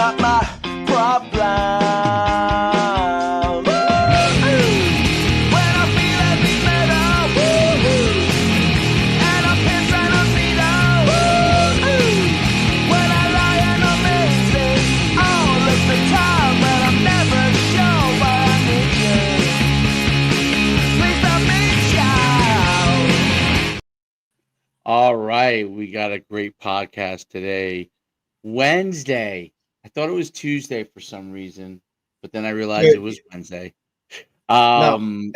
not my problem. When I'm feeling the metal, and I'm pissed and I'm needle. When I lie and I'm missing all of the time, but I'm never sure why I need you. Please don't miss you. All right, we got a great podcast today. Wednesday. I thought it was Tuesday for some reason, but then I realized it was Wednesday. No, Um,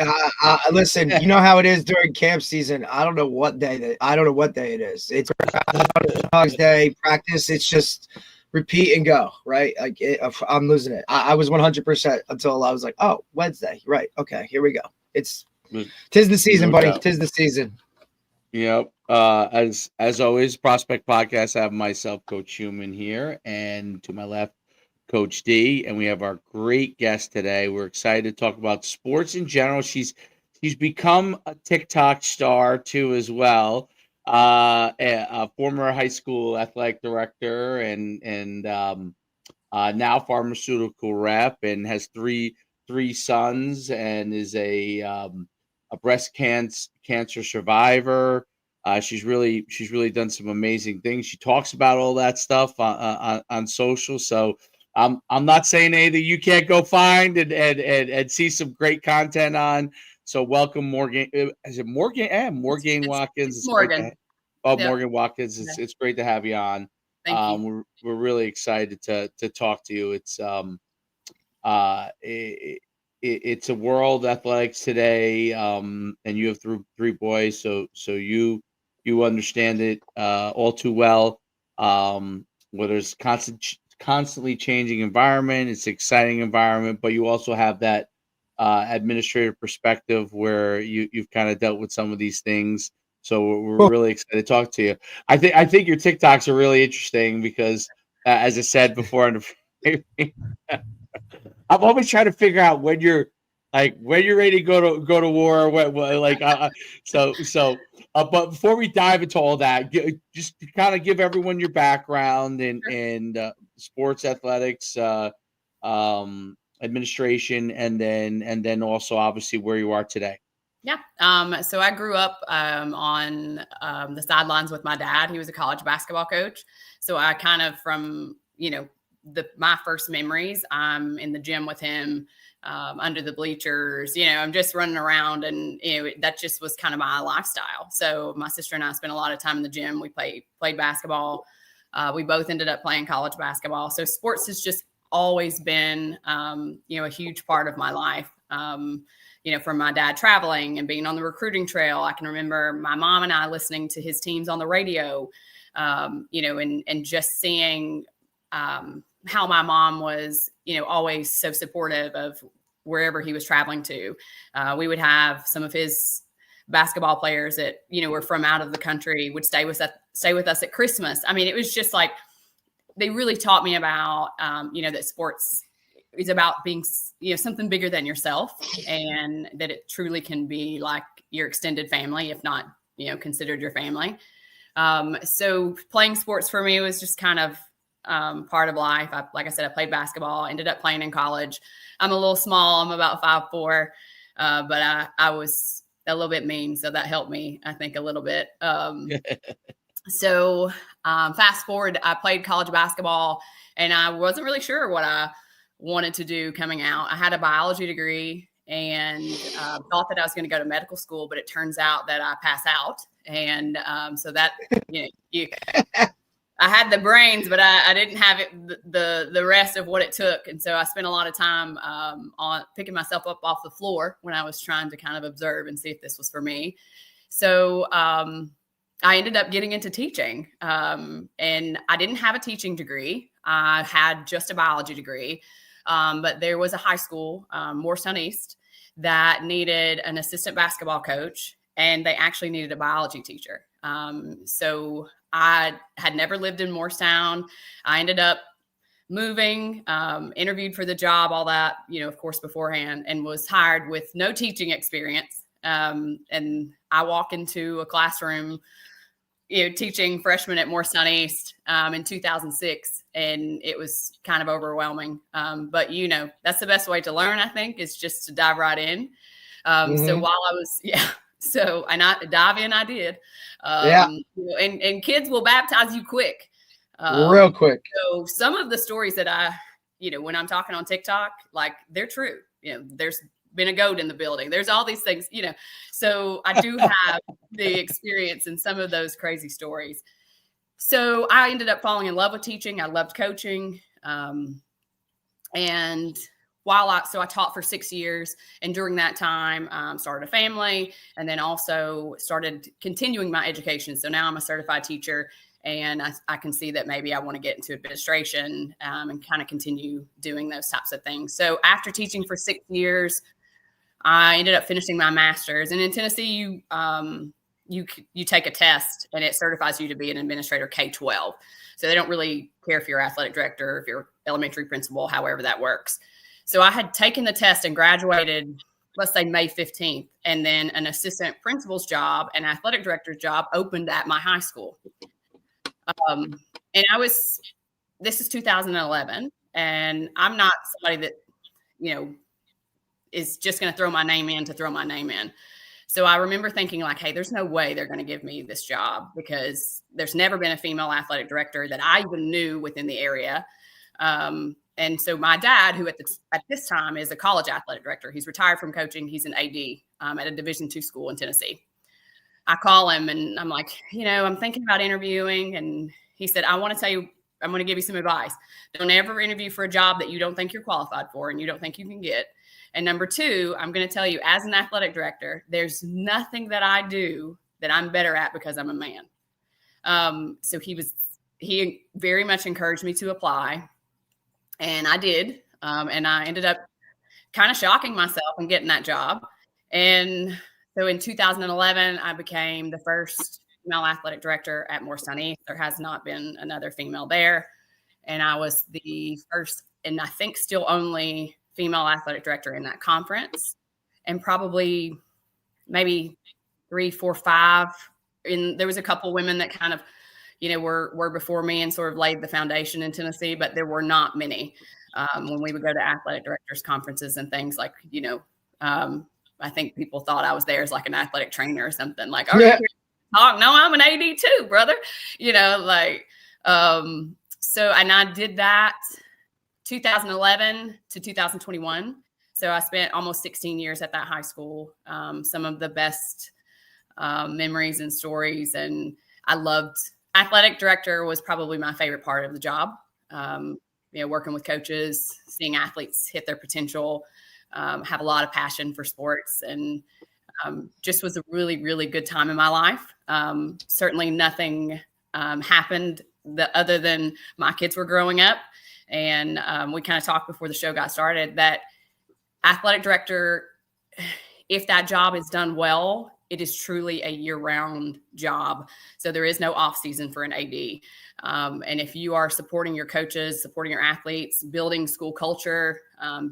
listen. You know how it is during camp season. I don't know what day it is. It's Dog's Day practice. It's just repeat and go. Right? Like I'm losing it. I was 100% until I was like, oh, Wednesday. Right? Okay, here we go. Tis the season, buddy. Tis the season. Yep. As always, Prospect Podcast. I have myself, Coach Human here, and to my left, Coach D, and we have our great guest today. We're excited to talk about sports in general. She's become a TikTok star too, as well. A former high school athletic director, and now pharmaceutical rep, and has three sons, and is a breast cancer survivor. She's really done some amazing things. She talks about all that stuff on social. So I'm not saying anything you can't go find and see some great content on. So welcome, Morgane. Is it Morgane? Morgane Watkins. It's Morgan. Morgane Watkins. It's great to have you on. Thank you. We're really excited to talk to you. It's it's a world athletics today, and you have three boys, so you understand it all too well. Where there's constantly changing environment, it's an exciting environment, but you also have that administrative perspective where you've kind of dealt with some of these things. So we're really excited to talk to you. I think your TikToks are really interesting because, as I said before, I'm always trying to figure out when you're ready to go to war. But before we dive into all that, just kind of give everyone your background and sports athletics, administration, and then also obviously where you are today. Yeah. So I grew up on the sidelines with my dad. He was a college basketball coach. So I kind of from my first memories, I'm in the gym with him, under the bleachers, I'm just running around, and, that just was kind of my lifestyle. So my sister and I spent a lot of time in the gym. We played basketball. We both ended up playing college basketball. So sports has just always been, a huge part of my life. From my dad traveling and being on the recruiting trail, I can remember my mom and I listening to his teams on the radio, and just seeing, how my mom was, always so supportive of wherever he was traveling to. We would have some of his basketball players that, were from out of the country would stay with us at Christmas. I mean, it was just like, they really taught me about, that sports is about being, something bigger than yourself, and that it truly can be like your extended family, if not, considered your family. So playing sports for me was just kind of, part of life. Like I said, I played basketball, ended up playing in college. I'm a little small. I'm about 5'4", but I was a little bit mean. So that helped me, I think, a little bit. So fast forward, I played college basketball, and I wasn't really sure what I wanted to do coming out. I had a biology degree and thought that I was going to go to medical school, but it turns out that I pass out. And so that, I had the brains, but I didn't have it, the rest of what it took. And so I spent a lot of time on picking myself up off the floor when I was trying to kind of observe and see if this was for me. So I ended up getting into teaching, and I didn't have a teaching degree. I had just a biology degree, but there was a high school, Morristown East, that needed an assistant basketball coach, and they actually needed a biology teacher. So I had never lived in Morristown. I ended up moving, interviewed for the job, all that, of course, beforehand, and was hired with no teaching experience. And I walk into a classroom, teaching freshmen at Morristown East in 2006. and it was kind of overwhelming. But that's the best way to learn, I think, is just to dive right in. So while I was, and I dive in, I did. And kids will baptize you quick. Real quick. So some of the stories that when I'm talking on TikTok, like, they're true. There's been a goat in the building. There's all these things, so I do have the experience in some of those crazy stories. So I ended up falling in love with teaching. I loved coaching. And I taught for 6 years, and during that time, started a family, and then also started continuing my education. So now I'm a certified teacher, and I can see that maybe I want to get into administration and kind of continue doing those types of things. So after teaching for 6 years, I ended up finishing my master's. And in Tennessee, you take a test, and it certifies you to be an administrator K-12. So they don't really care if you're athletic director, if you're elementary principal, however that works. So I had taken the test and graduated, let's say May 15th, and then an assistant principal's job and athletic director's job opened at my high school. And this is 2011, and I'm not somebody that, is just going to throw my name in to throw my name in. So I remember thinking, like, hey, there's no way they're going to give me this job, because there's never been a female athletic director that I even knew within the area. And so my dad, who at this time is a college athletic director, he's retired from coaching. He's an AD at a Division II school in Tennessee. I call him and I'm like, I'm thinking about interviewing. And he said, I'm going to give you some advice. Don't ever interview for a job that you don't think you're qualified for and you don't think you can get. And number two, I'm going to tell you, as an athletic director, there's nothing that I do that I'm better at because I'm a man. So he very much encouraged me to apply. And I did. And I ended up kind of shocking myself and getting that job. And so in 2011, I became the first female athletic director at Morgane East. There has not been another female there. And I was the first, and I think still only, female athletic director in that conference. And probably maybe 3, 4, 5. And there was a couple women that kind of, were before me and sort of laid the foundation in Tennessee, but there were not many. When we would go to athletic directors conferences and things, like, I think people thought I was there as like an athletic trainer or something, like, oh, yeah. No, I'm an AD too, brother. So, and I did that 2011 to 2021. So I spent almost 16 years at that high school. Some of the best memories and stories. And I loved athletic director was probably my favorite part of the job. Working with coaches, seeing athletes hit their potential, have a lot of passion for sports, and just was a really, really good time in my life. Certainly nothing happened other than my kids were growing up. And we kind of talked before the show got started that athletic director, if that job is done well, it is truly a year-round job. So there is no off season for an AD. And if you are supporting your coaches, supporting your athletes, building school culture,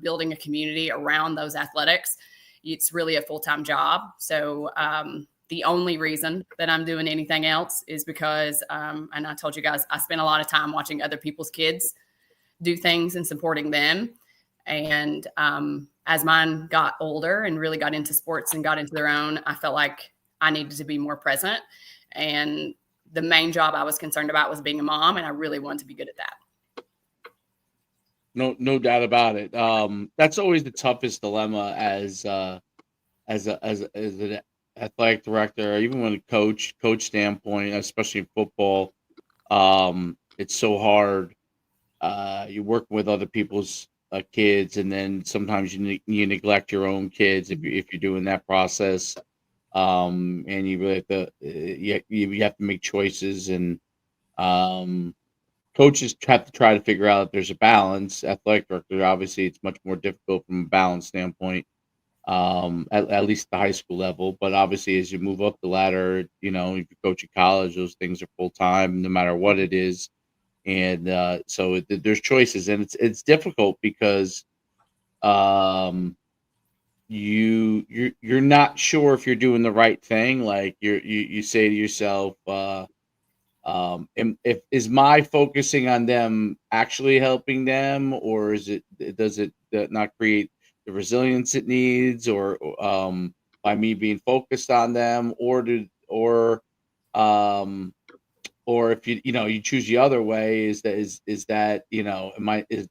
building a community around those athletics, it's really a full-time job. So the only reason that I'm doing anything else is because, and I told you guys, I spend a lot of time watching other people's kids do things and supporting them. And as mine got older and really got into sports and got into their own, I felt like I needed to be more present. And the main job I was concerned about was being a mom, and I really wanted to be good at that. No doubt about it. That's always the toughest dilemma as an athletic director, or even when a coach standpoint, especially in football. It's so hard. You're working with other people's kids, and then sometimes you neglect your own kids if you're doing that process. And you really have to you have to make choices, and coaches have to try to figure out if there's a balance. Athletic director, obviously, it's much more difficult from a balance standpoint, at least at the high school level. But obviously, as you move up the ladder, if you coach at college, those things are full time, no matter what it is. And so there's choices, and it's difficult because you're not sure if you're doing the right thing. Like you say to yourself, If is my focusing on them actually helping them, or does it not create the resilience it needs, or by me being focused on them, um, or if you choose the other way, is that is the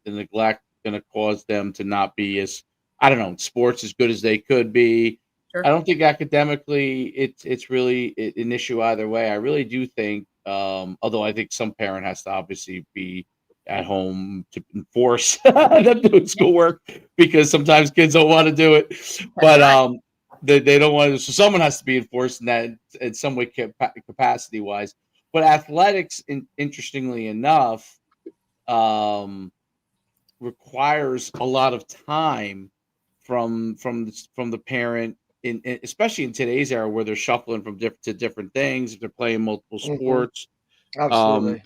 neglect going to cause them to not be as, I don't know, in sports as good as they could be? I Sure. don't think academically it's really an issue either way. I really do think, although I think some parent has to obviously be at home to enforce them doing schoolwork, because sometimes kids don't want to do it, but Right. they don't want to. So someone has to be enforced in that in some way, capacity wise. But athletics, interestingly enough, um, requires a lot of time from the parent, especially in today's era where they're shuffling from different things. If they're playing multiple Mhm. sports, um, Absolutely.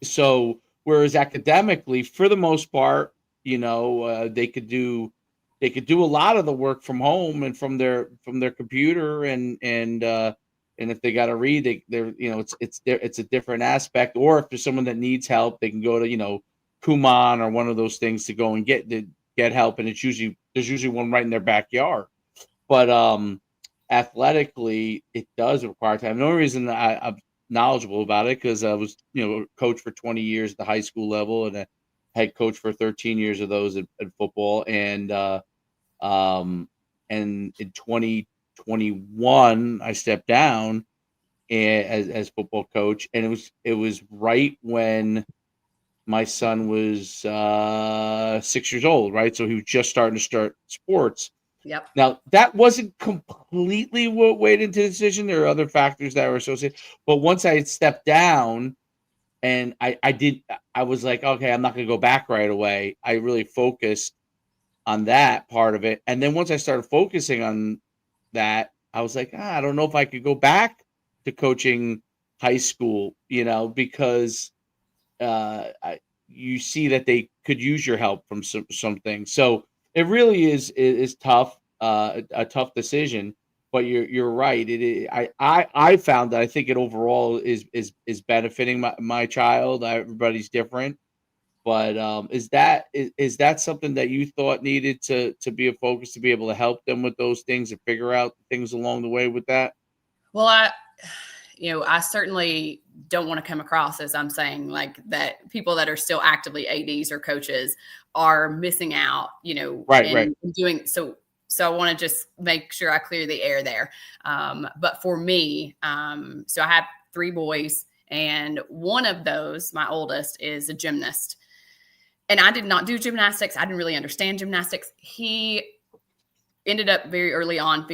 so whereas academically, for the most part, they could do a lot of the work from home and from their computer, and if they got to read, they're it's a different aspect. Or if there's someone that needs help, they can go to Kumon or one of those things to go and get help, and there's usually one right in their backyard. But athletically, it does require time. The only reason I'm knowledgeable about it because I was a coach for 20 years at the high school level and a head coach for 13 years of those at football, um and in 2021 I stepped down as football coach, and it was right when my son was 6 years old, right? So he was just starting to start sports. Yep. Now, that wasn't completely what weighed into the decision. There are other factors that were associated. But once I had stepped down and I was like, okay, I'm not going to go back right away. I really focused on that part of it. And then once I started focusing on that, I was like, I don't know if I could go back to coaching high school, because you see that they could use your help from some things. So it really is tough, a tough decision. But you're right. I found that I think it overall is benefiting my child. Everybody's different, but is that something that you thought needed to be a focus, to be able to help them with those things and figure out things along the way with that? Well, I certainly don't want to come across as I'm saying like that people that are still actively ADs or coaches are missing out, Right. in doing so. So I want to just make sure I clear the air there. But for me, so I have 3 boys, and one of those, my oldest, is a gymnast. And I did not do gymnastics. I didn't really understand gymnastics. He ended up very early on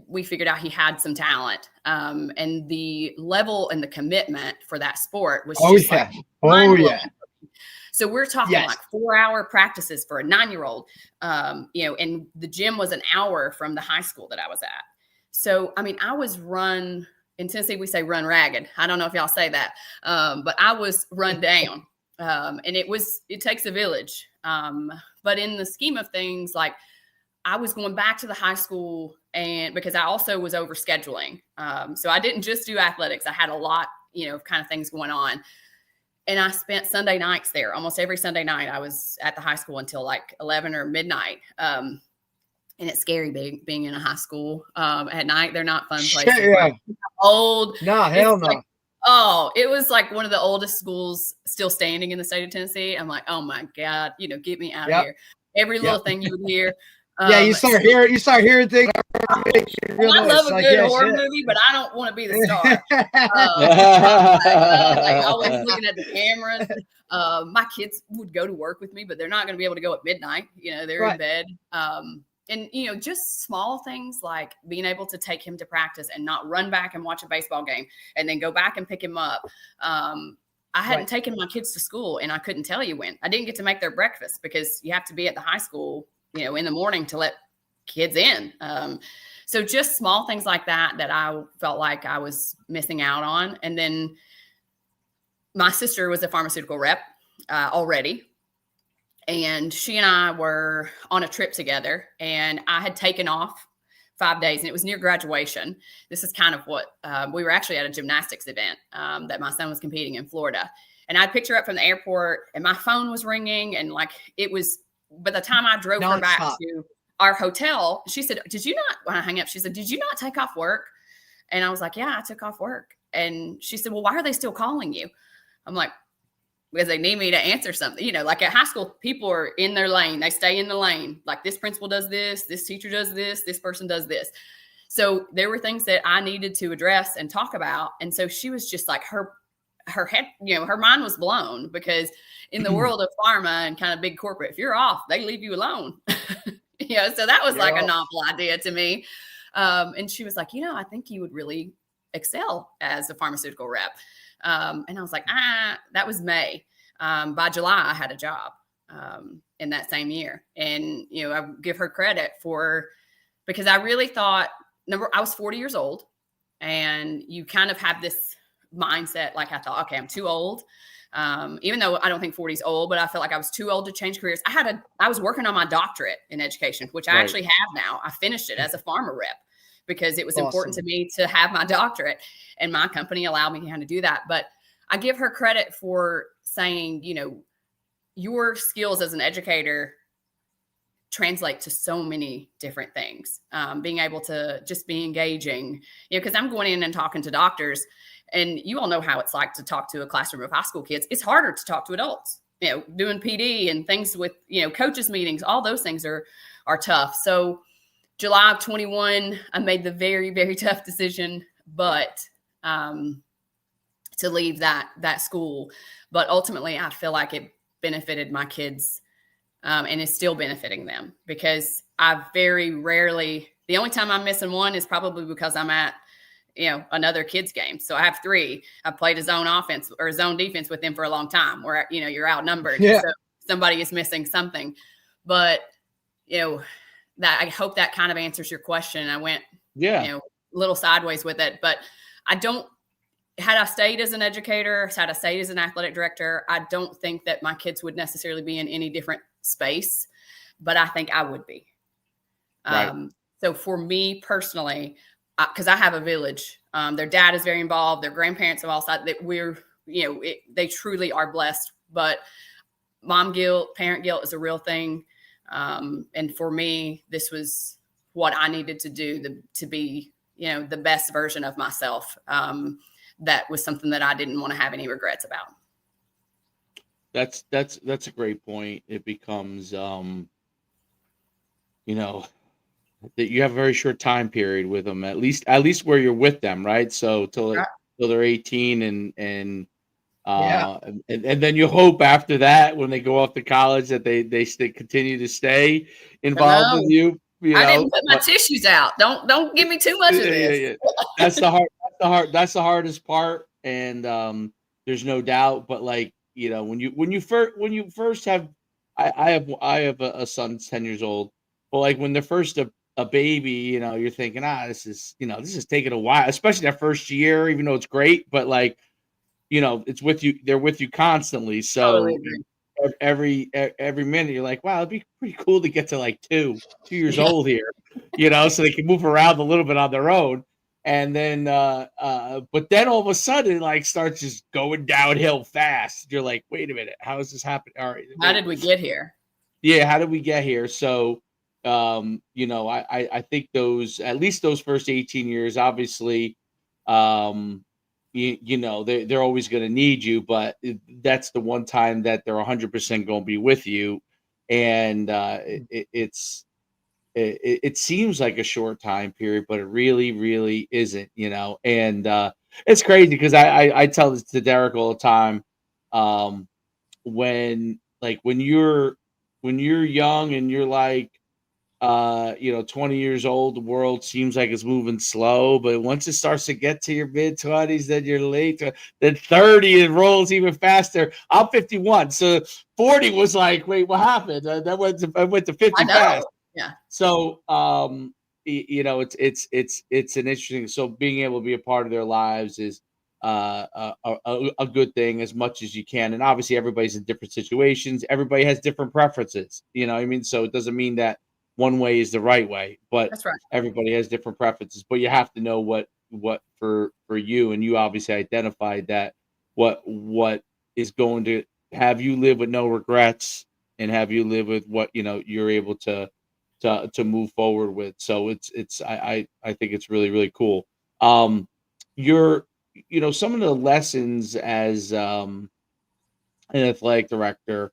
we figured out he had some talent, and the level and the commitment for that sport was just like mind-blowing. So we're talking like 4-hour practices for a 9-year-old, and the gym was an hour from the high school that I was at. So, I mean, I was run in Tennessee. We say run ragged. I don't know if y'all say that, but I was run down, and it takes a village. But in the scheme of things, like, I was going back to the high school, and because I also was over scheduling. So I didn't just do athletics. I had a lot, kind of things going on. And I spent Sunday nights there. Almost every Sunday night I was at the high school until like 11 or midnight. And it's scary being in a high school at night. They're not fun places. Yeah. Old. No, hell no. Like, it was like one of the oldest schools still standing in the state of Tennessee. I'm like, oh my God, get me out of here. Every little thing you would hear. You start hearing things. I love a good horror movie, but I don't want to be the star. Like always looking at the cameras. My kids would go to work with me, but they're not going to be able to go at midnight. They're in bed. And just small things like being able to take him to practice and not run back and watch a baseball game and then go back and pick him up. I hadn't taken my kids to school, and I couldn't tell you when. I didn't get to make their breakfast because you have to be at the high school, in the morning to let kids in. So just small things like that I felt like I was missing out on. And then my sister was a pharmaceutical rep already. And she and I were on a trip together, and I had taken off 5 days, and it was near graduation. This is kind of what we were actually at a gymnastics event that my son was competing in Florida. And I picked her up from the airport, and my phone was ringing, and like it was. By the time I drove her back to our hotel, she said, "Did you not?" When I hung up, she said, "Did you not take off work?" And I was like, "Yeah, I took off work." And she said, "Well, why are they still calling you?" I'm like, "Because they need me to answer something." You know, like at high school, people are in their lane. They stay in the lane. Like this principal does this teacher does this person does this. So there were things that I needed to address and talk about. And so she was just like her head, you know, her mind was blown, because in the world of pharma and kind of big corporate, if you're off, they leave you alone. You know, so that was like a novel idea to me. And she was like, "You know, I think you would really excel as a pharmaceutical rep." And I was like, that was May. By July, I had a job in that same year. And, you know, I give her credit because I really thought, I was 40 years old, and you kind of have this mindset. Like I thought, okay, I'm too old. Even though I don't think 40 is old, but I felt like I was too old to change careers. I was working on my doctorate in education, which I actually have now. I finished it as a pharma rep, because it was important to me to have my doctorate, and my company allowed me to kind of do that. But I give her credit for saying, you know, your skills as an educator translate to so many different things. Being able to just be engaging, you know, because I'm going in and talking to doctors, and you all know how it's like to talk to a classroom of high school kids. It's harder to talk to adults, you know, doing PD and things with, you know, coaches meetings, all those things are tough. So July of 21, I made the very, very tough decision, but to leave that school. But ultimately, I feel like it benefited my kids, and is still benefiting them, because I very rarely, the only time I'm missing one is probably because I'm at, you know, another kid's game. So I have 3. I've played a zone offense or a zone defense with them for a long time, where, you know, you're outnumbered. Yeah. So somebody is missing something. But, you know, that, I hope that kind of answers your question. I went, you know, a little sideways with it, but had I stayed as an educator, had I stayed as an athletic director, I don't think that my kids would necessarily be in any different space, but I think I would be. Right. So for me personally, because I have a village, their dad is very involved. Their grandparents have all said that we're, you know, they truly are blessed. But mom guilt, parent guilt is a real thing. And for me, this was what I needed to do to be, you know, the best version of myself. That was something that I didn't want to have any regrets about. That's a great point. It becomes, you know, that you have a very short time period with them, at least where you're with them, right? So till they're 18, and then you hope after that, when they go off to college, that they continue to stay involved with you. I didn't put my tissues out. Don't give me too much of this. That's the hardest part, and there's no doubt. But like, you know, when you first have, I have a son that's 10 years old. But like when they're first a baby, you know, you're thinking, this is taking a while, especially that first year, even though it's great. But like, you know, it's with you, they're with you constantly. So every minute you're like, wow, it'd be pretty cool to get to like 2 years old here, you know, so they can move around a little bit on their own. And then but then all of a sudden it like starts just going downhill fast. You're like, wait a minute, how is this happening? All right, how did we get here? Yeah, how did we get here? So you know, I think at least those first 18 years, obviously, you know, they're always going to need you, but that's the one time that they're 100% going to be with you. And it seems like a short time period, but it really, really isn't, you know. And it's crazy because I tell this to Derek all the time. When you're young and you're like, you know, 20 years old, the world seems like it's moving slow, but once it starts to get to your mid-20s, then you're late, then 30, it rolls even faster. I'm 51, so 40 was like, wait, what happened? I went to 50 fast. Yeah. So, you know, it's an interesting. So being able to be a part of their lives is a good thing as much as you can. And obviously, everybody's in different situations. Everybody has different preferences. You know what I mean? So it doesn't mean that one way is the right way, but That's right. everybody has different preferences. But you have to know what for you, and you obviously identified that what is going to have you live with no regrets and have you live with what you're able to move forward with. So I think it's really, really cool. You're some of the lessons as an athletic director,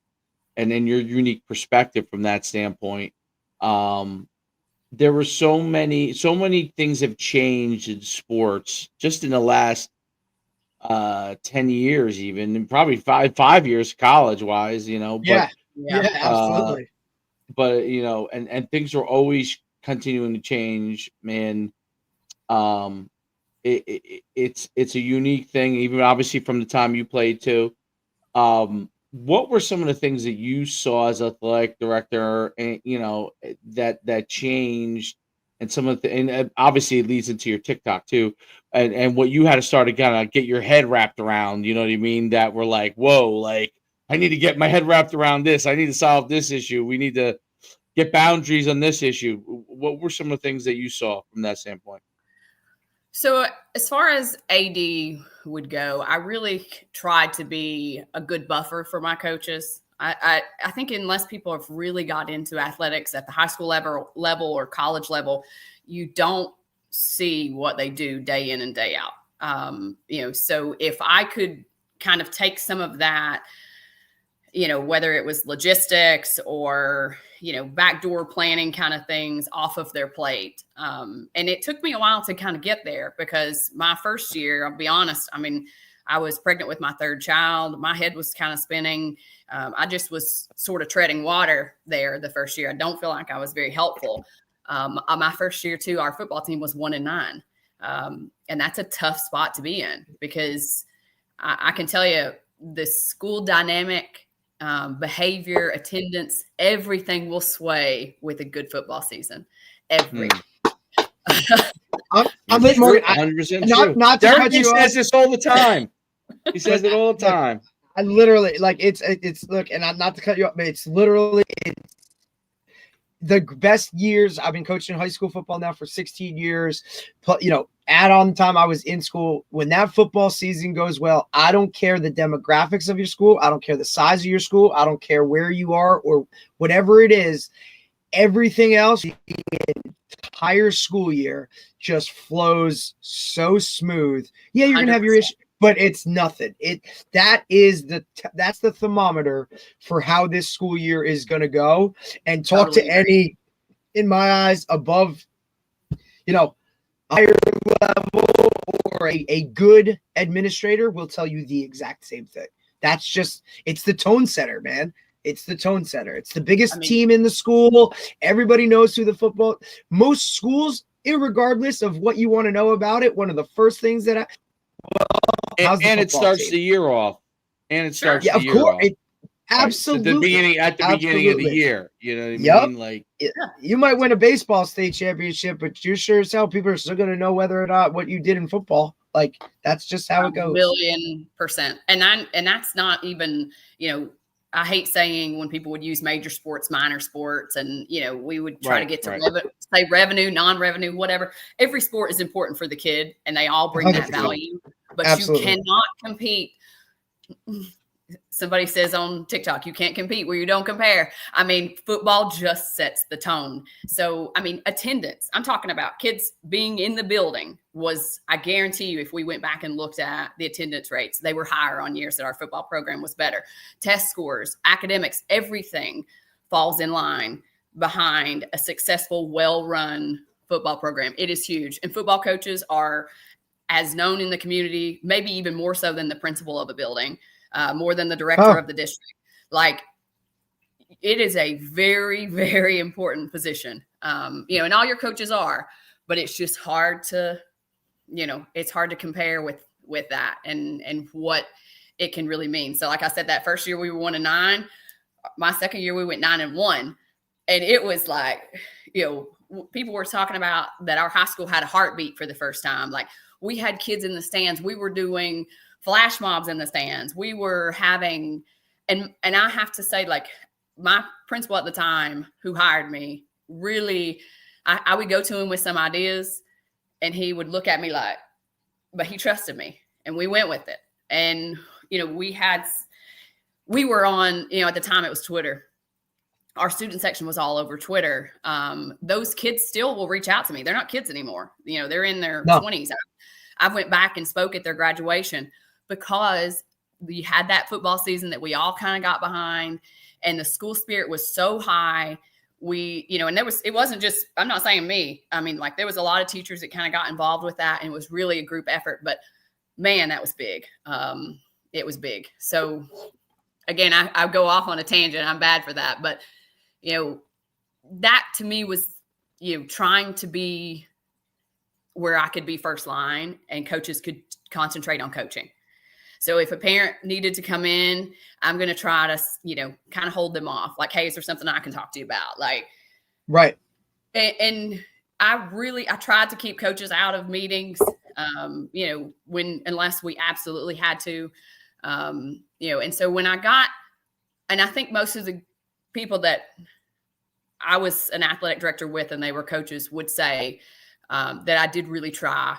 and then your unique perspective from that standpoint. Um, there were so many things have changed in sports just in the last 10 years, even, and probably five years college wise, Yeah. Yeah. Yeah, uh absolutely. but and things are always continuing to change, man. um it's a unique thing, even obviously from the time you played too. What were some of the things that you saw as athletic director, and that changed, and some of the, and obviously it leads into your TikTok too, and what you had to start to kind of get your head wrapped around, you know what I mean? That we're like, whoa, like I need to get my head wrapped around this. I need to solve this issue. We need to get boundaries on this issue. What were some of the things that you saw from that standpoint? So as far as AD would go, I really tried to be a good buffer for my coaches. I think unless people have really got into athletics at the high school level or college level, you don't see what they do day in and day out. So if I could kind of take some of that, whether it was logistics or, backdoor planning kind of things off of their plate. And it took me a while to kind of get there, because my first year, I'll be honest, I mean, I was pregnant with my third child. My head was kind of spinning. I just was sort of treading water there the first year. I don't feel like I was very helpful. My first year too, our football team was 1-9. And that's a tough spot to be in, because I can tell you the school dynamic, behavior, attendance, everything will sway with a good football season. Everything. I'm with Morgan. 100% true. Not to Derek cut you says off. this all the time. He says it all the time. I literally, like, it's look, and not to cut you off, but it's literally the best years. I've been coaching high school football now for 16 years. Add on the time I was in school. When that football season goes well, I don't care the demographics of your school. I don't care the size of your school. I don't care where you are or whatever it is. Everything else, the entire school year just flows so smooth. Yeah, you're gonna have your 100%. issue, but it's nothing. That's the thermometer for how this school year is gonna go. And talk Totally to any, in my eyes, above, higher level or a good administrator will tell you the exact same thing. It's the tone setter, man. It's the tone setter. It's the biggest team in the school. Everybody knows who most schools, irregardless of what you want to know about it, one of the first things it starts the year off. And it starts the year off. Absolutely. At the beginning of the year. You know what I mean? Like, you might win a baseball state championship, but you're sure as hell people are still going to know whether or not what you did in football. Like, that's just how it goes. 1,000,000%. And that's not even, I hate saying when people would use major sports, minor sports, and, we would try to get to say revenue, non-revenue, whatever. Every sport is important for the kid, and they all bring that value, but Absolutely. You cannot compete. Somebody says on TikTok, you can't compete where you don't compare. I mean, football just sets the tone. So, attendance, I'm talking about kids being in the building I guarantee you, if we went back and looked at the attendance rates, they were higher on years that our football program was better. Test scores, academics, everything falls in line behind a successful, well-run football program. It is huge. And football coaches are as known in the community, maybe even more so than the principal of a building. More than the director of the district. Like, it is a very, very important position. And all your coaches are, but it's just hard to, it's hard to compare with that and what it can really mean. So like I said, that first year we were 1-9. My second year we went 9-1. And it was like, people were talking about that our high school had a heartbeat for the first time. Like, we had kids in the stands. We were doing flash mobs in the stands. We were having, and I have to say, like, my principal at the time who hired me, really, I would go to him with some ideas and he would look at me like, but he trusted me and we went with it. And, you know, we were on, you know, at the time it was Twitter. Our student section was all over Twitter. Those kids still will reach out to me. They're not kids anymore. You know, they're in their 20s. I went back and spoke at their graduation because we had that football season that we all kind of got behind, and the school spirit was so high. We, you know, and it wasn't just, I'm not saying me. I mean, like there was a lot of teachers that kind of got involved with that, and it was really a group effort, but man, that was big. It was big. So again, I go off on a tangent. I'm bad for that, but you know, that to me was, you know, trying to be where I could be first line and coaches could concentrate on coaching. So if a parent needed to come in, I'm going to try to, you know, kind of hold them off. Like, hey, is there something I can talk to you about? Like, right. And I tried to keep coaches out of meetings, you know, unless we absolutely had to, you know, and so when and I think most of the people that I was an athletic director with and they were coaches would say that I did really try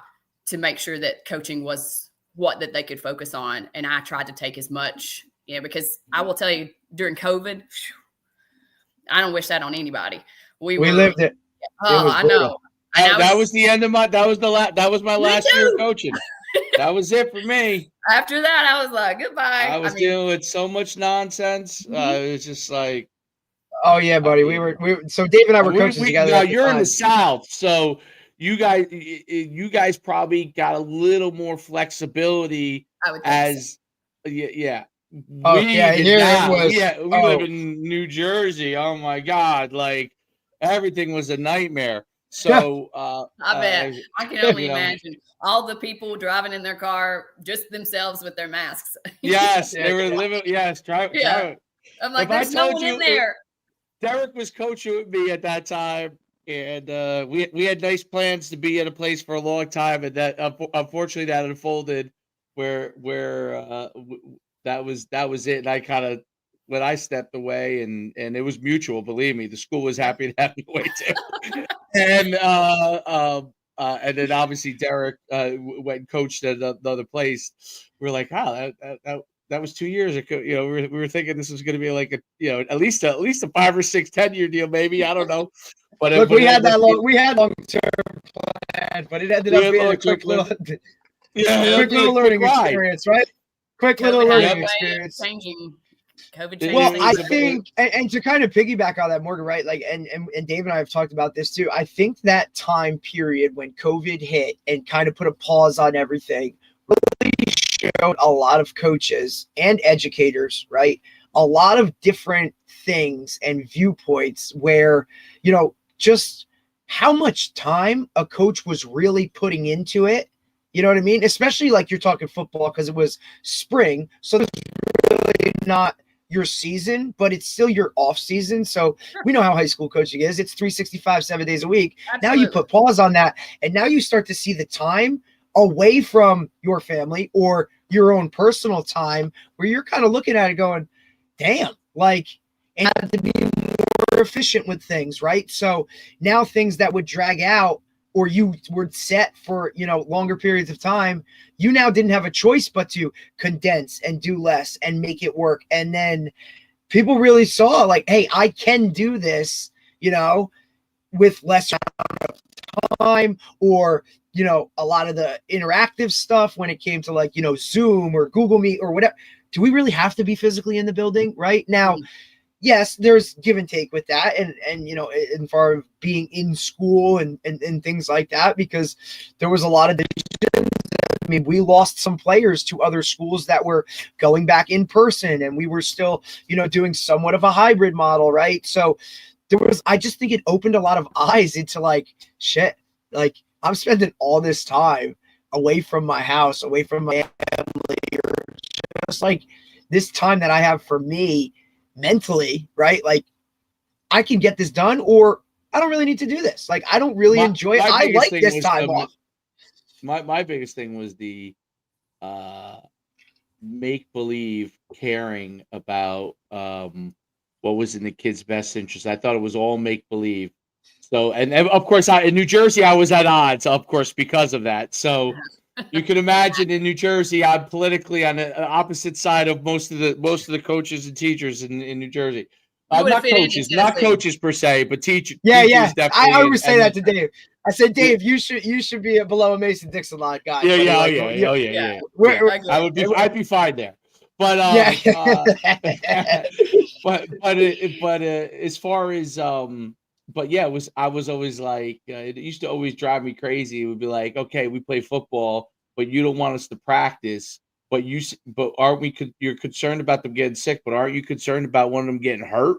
to make sure that coaching was that they could focus on. And I tried to take as much, you know, because I will tell you during COVID, I don't wish that on anybody. We lived it. Oh, I know. That was the end of that was my last year of coaching. That was it for me. After that, I was like, goodbye. I was dealing with so much nonsense. It was just like, oh yeah, buddy. So Dave and I were coaches together. Now you're in the South, so you guys probably got a little more flexibility as, yeah. Oh yeah, here it was. Yeah, we live in New Jersey. Oh my God, like everything was a nightmare. So I bet I can only imagine all the people driving in their car, just themselves with their masks. Yes, they were living. Yes, drive. I'm like, there's no one in there. Derek was coaching with me at that time, and we had nice plans to be at a place for a long time, and that unfortunately that unfolded where that was it. And I kind of, when I stepped away, and it was mutual. Believe me, the school was happy to have me away too. And then obviously Derek went and coached at another place. We were like, oh, that was 2 years ago. You know, we were thinking this was going to be like a, you know, at least a 5 or 6, 10-year deal, maybe. I don't know. But look, we had long-term plan, but it ended up being a quick little learning experience, right? Quick little learning experience. COVID well, I think, and to kind of piggyback on that, Morgan, right? Like, and Dave and I have talked about this too. I think that time period when COVID hit and kind of put a pause on everything really showed a lot of coaches and educators, right? A lot of different things and viewpoints where, you know, just how much time a coach was really putting into it. You know what I mean? Especially like you're talking football because it was spring. So there's really not your season, but it's still your off season. So we know how high school coaching is. It's 365, 7 days a week. Absolutely. Now you put pause on that, and now you start to see the time away from your family or your own personal time where you're kind of looking at it going, damn, like, and have to be more efficient with things, right? So now things that would drag out or you were set for, you know, longer periods of time, you now didn't have a choice but to condense and do less and make it work. And then people really saw like, hey, I can do this, you know, with less time, or, you know, a lot of the interactive stuff when it came to like, you know, Zoom or Google Meet or whatever. Do we really have to be physically in the building right now? Yes, there's give and take with that, and you know, in far of being in school and things like that, because there was a lot of decisions. I mean, we lost some players to other schools that were going back in person, and we were still, you know, doing somewhat of a hybrid model, right? So I just think it opened a lot of eyes into like, shit, like I'm spending all this time away from my house, away from my family, or just like this time that I have for me mentally, right? Like I can get this done, or I don't really need to do this. Like I don't really enjoy it. I like this time off. My biggest thing was the make-believe caring about what was in the kids' best interest. I thought it was all make-believe. So, and of course, in New Jersey, I was at odds, of course, because of that. So, you can imagine in New Jersey, I'm politically on the opposite side of most of the coaches and teachers in New Jersey. You would have Not fit into coaches, not Tennessee. coaches per se, but teachers Yeah. definitely. I always say and that to Dave. I said, Dave, you should be below a Mason-Dixon line guy. yeah, buddy. yeah, Like, Yeah. I'd be fine there. But but as far as but yeah, I was always like it used to always drive me crazy. It would be like, okay, we play football, but you don't want us to practice. But aren't we? You're concerned about them getting sick, but aren't you concerned about one of them getting hurt?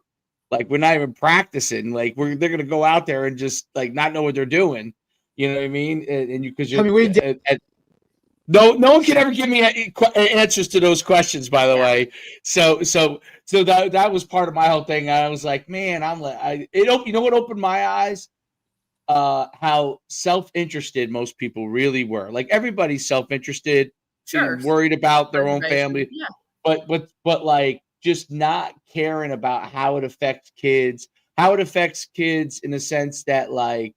Like we're not even practicing. Like they're gonna go out there and just like not know what they're doing. You know what I mean? And you because I mean, we did. no one can ever give me answers to those questions, by the way. So that was part of my whole thing. I was like, man, you know what opened my eyes? How self-interested most people really were. Like everybody's self-interested, Sure. worried about their own Preservation, family, yeah. but like just not caring about how it affects kids. How it affects kids in the sense that like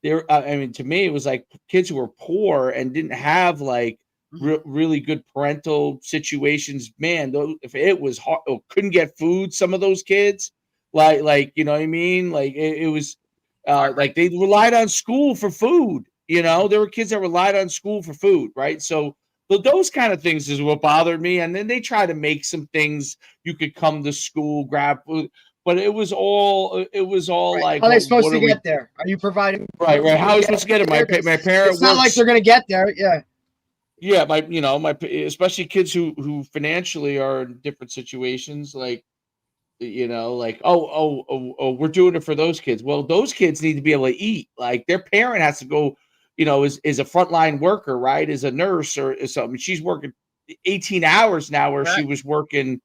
I mean, to me, it was like kids who were poor and didn't have like really good parental situations. Man, if it was hard, couldn't get food. Some of those kids, like you know what I mean? Like it was like they relied on school for food. You know, there were kids that relied on school for food, right? So those kind of things is what bothered me. And then they try to make some things you could come to school, grab food. But it was all Right. like how are they supposed to we, get there? Are you providing? Right. How are we supposed to get it? My parent. It's not like they're going to get there. Yeah. Yeah, especially kids who financially are in different situations, like like we're doing it for those kids. Well, those kids need to be able to eat. Like their parent has to go, is a frontline worker, right? Is a nurse or is something. She's working 18 hours now, where she was working,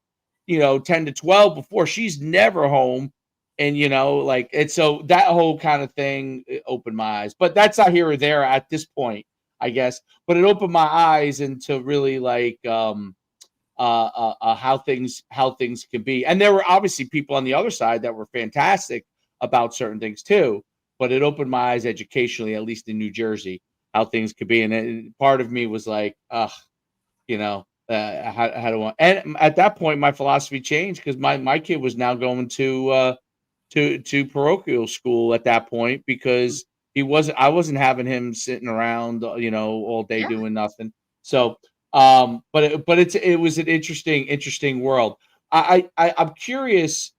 10 to 12 before. She's never home. And and so that whole kind of thing opened my eyes. But that's not here or there at this point, I guess. But it opened my eyes into really like how things could be. And there were obviously people on the other side that were fantastic about certain things too. But it opened my eyes educationally, at least in New Jersey, how things could be. And part of me was like, how do I? And at that point, my philosophy changed because my kid was now going to parochial school at that point because I wasn't having him sitting around, all day doing nothing. So, but it was an interesting world. I'm curious,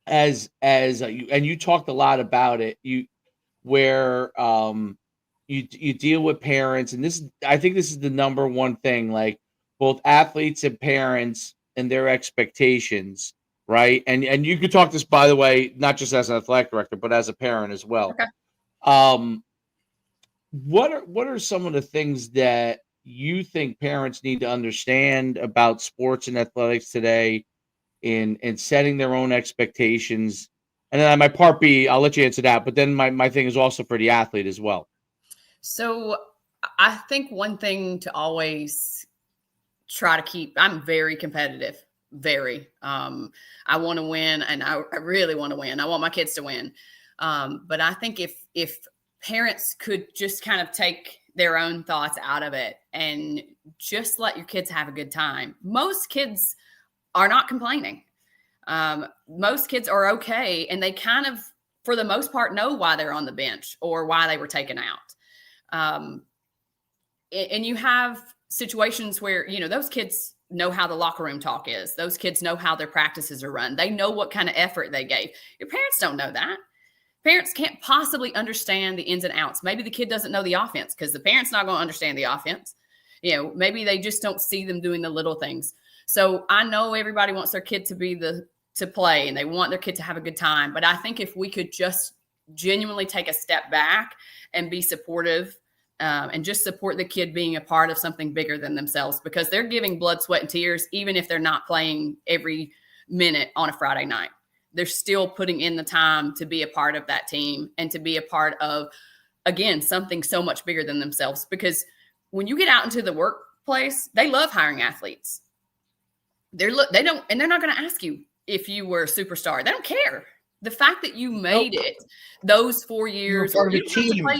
as and you talked a lot about it, where you deal with parents, and I think this is the number one thing, like both athletes and parents and their expectations. Right. And you could talk this, by the way, not just as an athletic director, but as a parent as well. Okay. What are some of the things that you think parents need to understand about sports and athletics today in setting their own expectations? And then my part B, I'll let you answer that. But then my thing is also for the athlete as well. So I think one thing to always try to keep, I'm very competitive. Very. I want to win, and I really want to win. I want my kids to win. But I think if parents could just kind of take their own thoughts out of it and just let your kids have a good time. Most kids are not complaining. Most kids are okay, and they kind of, for the most part, know why they're on the bench or why they were taken out. And you have situations where, those kids know how the locker room talk is. Those kids know how their practices are run. They know what kind of effort they gave. Your parents don't know that. Parents can't possibly understand the ins and outs. Maybe the kid doesn't know the offense because the parent's not going to understand the offense. Maybe they just don't see them doing the little things. So I know everybody wants their kid to play, and they want their kid to have a good time. But I think if we could just genuinely take a step back and be supportive, and just support the kid being a part of something bigger than themselves, because they're giving blood, sweat, and tears, even if they're not playing every minute on a Friday night. They're still putting in the time to be a part of that team and to be a part of, again, something so much bigger than themselves. Because when you get out into the workplace, they love hiring athletes. They're not going to ask you if you were a superstar. They don't care. the fact that you made it those 4 years, part or of a you don't have to team. play,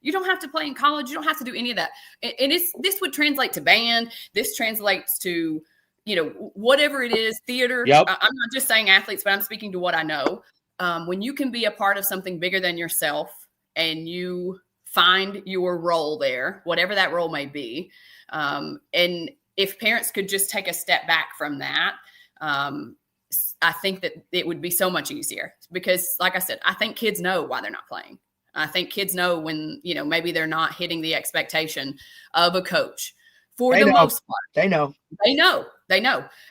you don't have to play in college. You don't have to do any of that. And this would translate to band. This translates to, whatever it is, theater. Yep. I'm not just saying athletes, but I'm speaking to what I know. When you can be a part of something bigger than yourself and you find your role there, whatever that role may be. And if parents could just take a step back from that, I think that it would be so much easier, because like I said, I think kids know why they're not playing. I think kids know when, maybe they're not hitting the expectation of a coach for the most part. They know.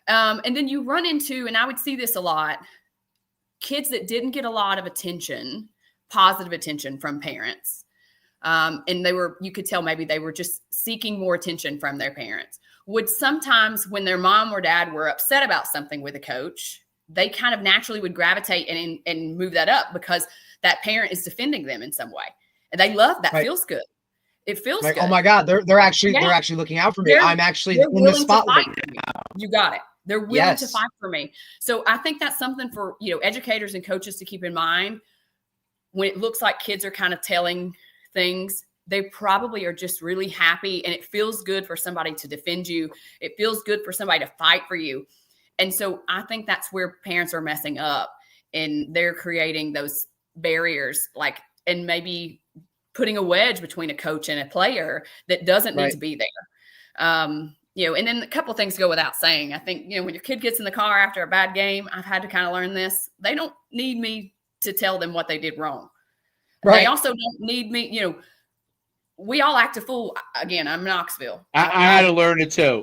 And then you run into, and I would see this a lot, kids that didn't get a lot of attention, positive attention from parents. And you could tell maybe they were just seeking more attention from their parents, would sometimes, when their mom or dad were upset about something with a coach, they kind of naturally would gravitate and move that up, because that parent is defending them in some way. And they love that. Right. Feels good. It feels Like, good. oh my God, they're actually looking out for me. I'm actually in the spotlight. You got it. They're willing to fight for me. So I think that's something for, educators and coaches to keep in mind. When it looks like kids are kind of telling things, they probably are just really happy, and it feels good for somebody to defend you. It feels good for somebody to fight for you. And so I think that's where parents are messing up, and they're creating those barriers, and maybe putting a wedge between a coach and a player that doesn't need to be there. And then a couple of things go without saying. I think, when your kid gets in the car after a bad game, I've had to kind of learn this. They don't need me to tell them what they did wrong. Right. They also don't need me, we all act a fool. Again, I'm Knoxville. I had to learn it too.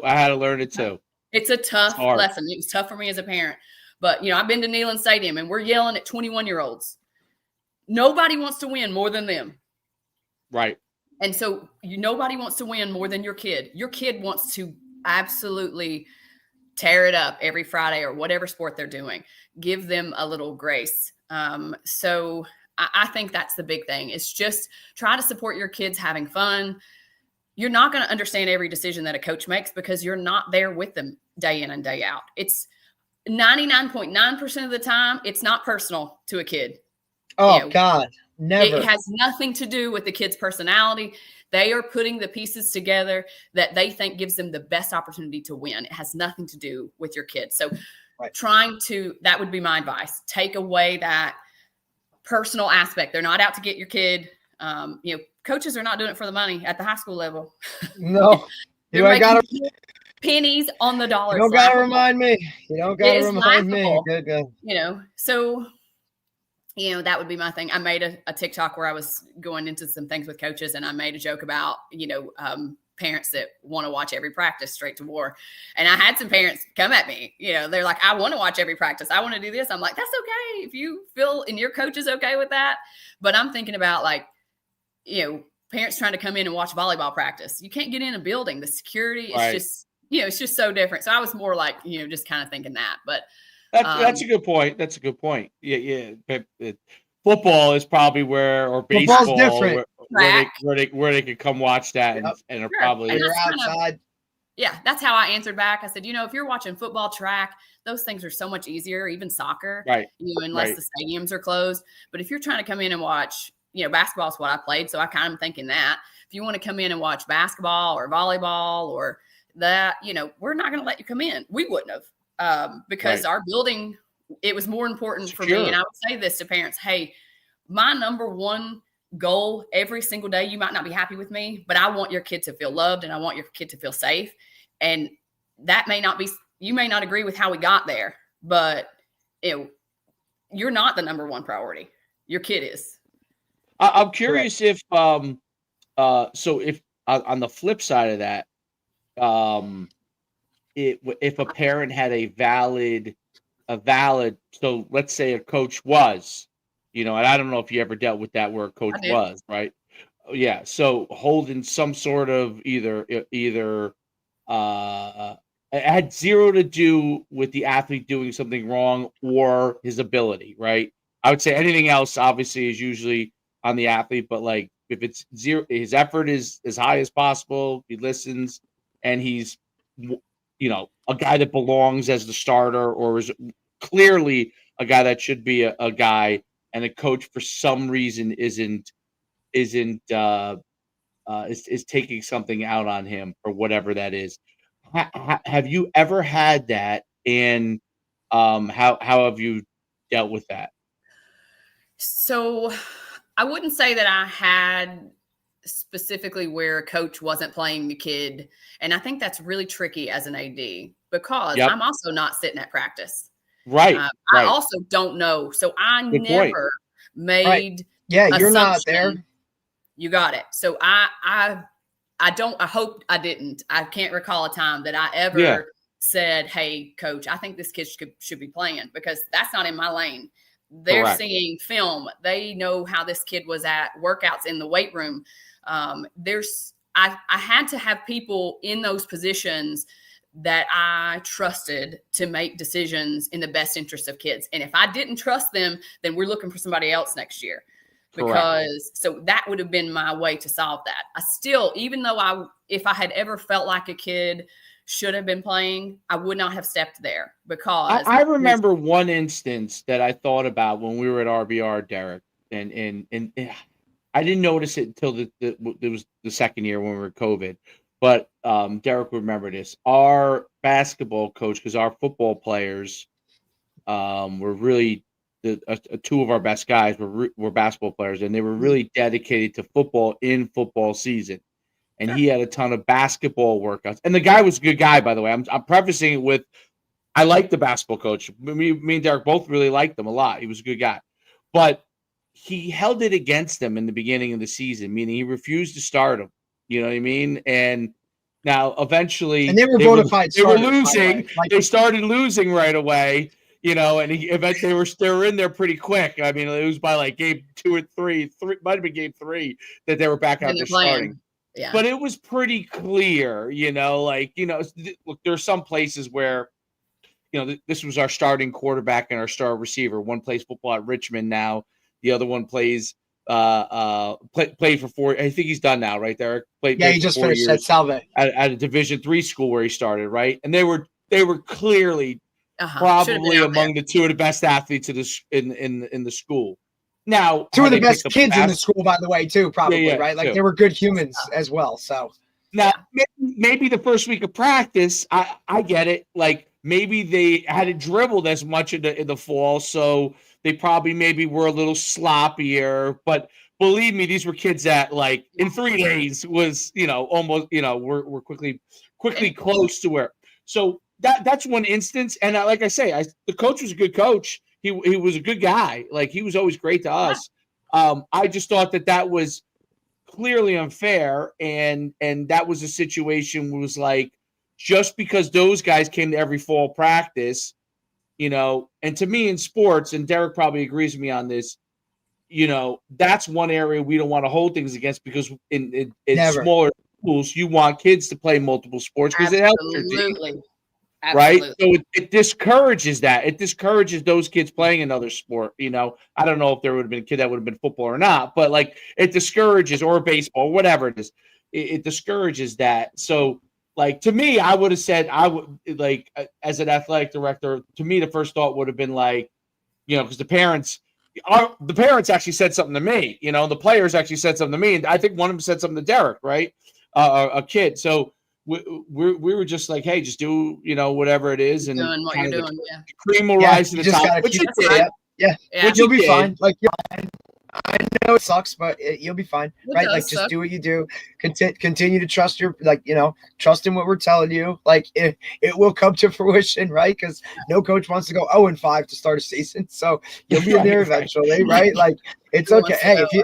It's a tough lesson. It was tough for me as a parent. But, I've been to Neyland Stadium and we're yelling at 21-year-olds. Nobody wants to win more than them. Right. And so nobody wants to win more than your kid. Your kid wants to absolutely tear it up every Friday or whatever sport they're doing. Give them a little grace. So I think that's the big thing. It's just try to support your kids having fun. You're not going to understand every decision that a coach makes because you're not there with them day in and day out. It's 99.9% of the time, it's not personal to a kid. Oh, God, never. It has nothing to do with the kid's personality. They are putting the pieces together that they think gives them the best opportunity to win. It has nothing to do with your kid. So that would be my advice. Take away that personal aspect. They're not out to get your kid. Coaches are not doing it for the money at the high school level. No. They're making pennies on the dollar. You don't got to remind me. You don't got to remind me. Good. So that would be my thing. I made a TikTok where I was going into some things with coaches, and I made a joke about, parents that want to watch every practice straight to war. And I had some parents come at me, they're like, I want to watch every practice. I want to do this. I'm like, that's okay. If you feel and your coach is okay with that. But I'm thinking about parents trying to come in and watch volleyball practice. You can't get in a building. The security is just, it's just so different. So I was more like, just kind of thinking that, but that's a good point. That's a good point. Yeah. Football is probably or baseball different. where they could come watch that and are probably outside. That's how I answered back. I said, if you're watching football, track, those things are so much easier, even soccer, right? Unless the stadiums are closed. But if you're trying to come in and watch, basketball is what I played. So I kind of am thinking that if you want to come in and watch basketball or volleyball or that, we're not going to let you come in. We wouldn't have because our building, it was more important for me. And I would say this to parents, hey, my number one goal every single day, you might not be happy with me, but I want your kid to feel loved and I want your kid to feel safe. And that may not be, you may not agree with how we got there, but you're not the number one priority. Your kid is. I'm curious if, if on the flip side of that, if a parent had a valid, so let's say a coach was, and I don't know if you ever dealt with that where a coach was, right? Yeah. So holding some sort of either it had zero to do with the athlete doing something wrong or his ability, right? I would say anything else obviously is usually on the athlete, but if it's zero, his effort is as high as possible. He listens and he's, a guy that belongs as the starter or is clearly a guy that should be a guy, and a coach for some reason isn't is taking something out on him or whatever that is. Have you ever had that? And how have you dealt with that? So I wouldn't say that I had specifically where a coach wasn't playing the kid. And I think that's really tricky as an AD because Yep. I'm also not sitting at practice. Right. I Right. also don't know. So I Good point. never made Yeah, you're not assumption. there. You got it. So I hope I didn't. I can't recall a time that I ever Yeah. said, "Hey, coach, I think this kid should be playing," because that's not in my lane. They're Correct. seeing film. They know how this kid was at workouts in the weight room. I had to have people in those positions that I trusted to make decisions in the best interest of kids. And if I didn't trust them, then we're looking for somebody else next year. Because so that would have been my way to solve that. I still, even though if I had ever felt like a kid should have been playing, I would not have stepped there because I remember one instance that I thought about when we were at RBR, Derek, and I didn't notice it until it was the second year when we were COVID. But Derek would remember this. Our basketball coach, because our football players were really two of our best guys were basketball players, and they were really dedicated to football in football season. And he had a ton of basketball workouts. And the guy was a good guy, by the way. I'm prefacing it with I like the basketball coach. Me and Derek both really liked him a lot. He was a good guy. But he held it against them in the beginning of the season, meaning he refused to start him. You know what I mean? And now eventually And they were bona fide they were starters, by the losing. way. Like, They started losing right away. You know, and eventually they were in there pretty quick. I mean, it was by like game 2 or 3, might have been game 3 that they were back out there starting. Yeah. But it was pretty clear, you know, like, you know, look, there are some places where, you know, this was our starting quarterback and our star receiver. One plays football at Richmond now. The other one played for 4. I think he's done now, right there. he just for 4 finished years at Salve. at a Division III school where he started, right? And they were clearly probably among the 2 of the best athletes in the school. Now, 2 of the best kids in the school, by the way, too, probably, right? Like, too. they were good humans as well. So now, maybe the first week of practice, I get it. Like, maybe they hadn't dribbled as much in the fall, so they probably maybe were a little sloppier. But believe me, these were kids that, like, in 3 days was, you know, almost, you know, we're quickly close to where. So that's one instance. And like I say, the coach was a good coach. He was a good guy. Like, he was always great to us. I just thought that was clearly unfair, and that was a situation where it was like, just because those guys came to every fall practice, you know, and to me in sports, and Derek probably agrees with me on this, you know, that's one area we don't want to hold things against, because in smaller schools, you want kids to play multiple sports because it helps your team. Right? So it discourages that. It discourages those kids playing another sport. You know, I don't know if there would have been a kid that would have been football or not, but like, it discourages, or baseball, whatever it is. It discourages that. So, like, to me, I would have said, I would, like, as an athletic director, to me, the first thought would have been like, you know, because the parents actually said something to me, you know, the players actually said something to me. And I think one of them said something to Derek, right? A kid. So, we were just like, hey, just do, you know, whatever it is, and doing what you're doing. The cream will rise to the top. Which you did. Which you'll be fine. Like, I know it sucks, but you'll be fine, right? Like, just do what you do. Continue to trust trust in what we're telling you. Like, it will come to fruition, right? Because no coach wants to go 0-5 to start a season, so you'll be in there eventually, right? Like, it's okay. Hey, if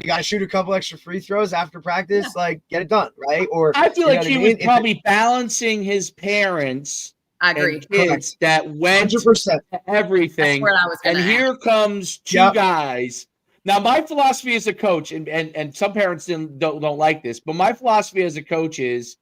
you got to shoot a couple extra free throws after practice, like, get it done, right? Or I feel like he was probably balancing his parents. I agree. Kids that went 100%. to everything. That's what I was gonna ask. Here comes 2 guys. Now, my philosophy as a coach, and some parents don't like this, but my philosophy as a coach is,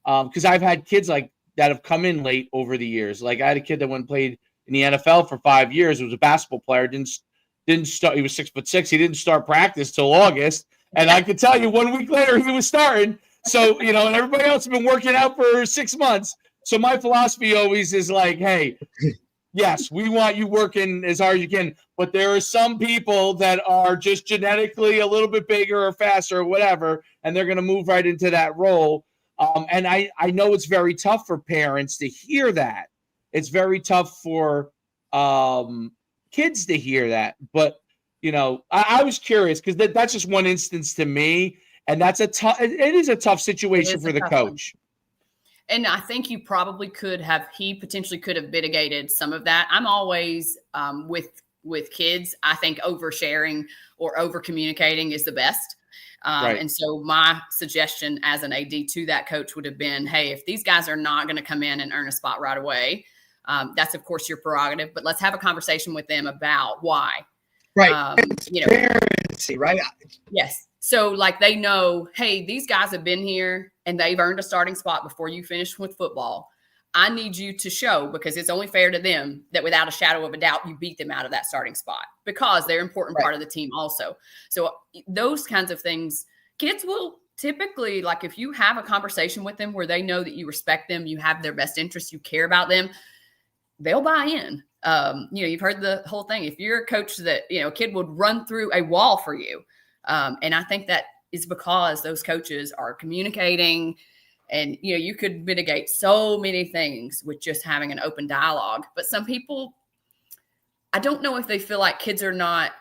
because I've had kids like that have come in late over the years. Like, I had a kid that went and played in the NFL for 5 years. He was a basketball player. Didn't start. He was 6'6". He didn't start practice till August, and I could tell you 1 week later he was starting. So, you know, and everybody else has been working out for 6 months. So my philosophy always is like, hey, Yes, we want you working as hard as you can, but there are some people that are just genetically a little bit bigger or faster or whatever, and they're going to move right into that role. And I know it's very tough for parents to hear that. It's very tough for kids to hear that. But, I was curious because that's just one instance to me, and that's it is a tough situation for the coach. And I think he potentially could have mitigated some of that. I'm always with kids. I think oversharing or over communicating is the best. Right. And so my suggestion as an AD to that coach would have been, hey, if these guys are not going to come in and earn a spot right away, that's of course your prerogative, but let's have a conversation with them about why. Right. Transparency, right? Yes. So like they know, hey, these guys have been here and they've earned a starting spot before you finish with football. I need you to show, because it's only fair to them, that without a shadow of a doubt, you beat them out of that starting spot because they're an important part of the team also. So those kinds of things, kids will typically, like if you have a conversation with them where they know that you respect them, you have their best interests, you care about them, they'll buy in. You've heard the whole thing. If you're a coach that, a kid would run through a wall for you. And I think that is because those coaches are communicating, and, you could mitigate so many things with just having an open dialogue. But some people, I don't know if they feel like kids are not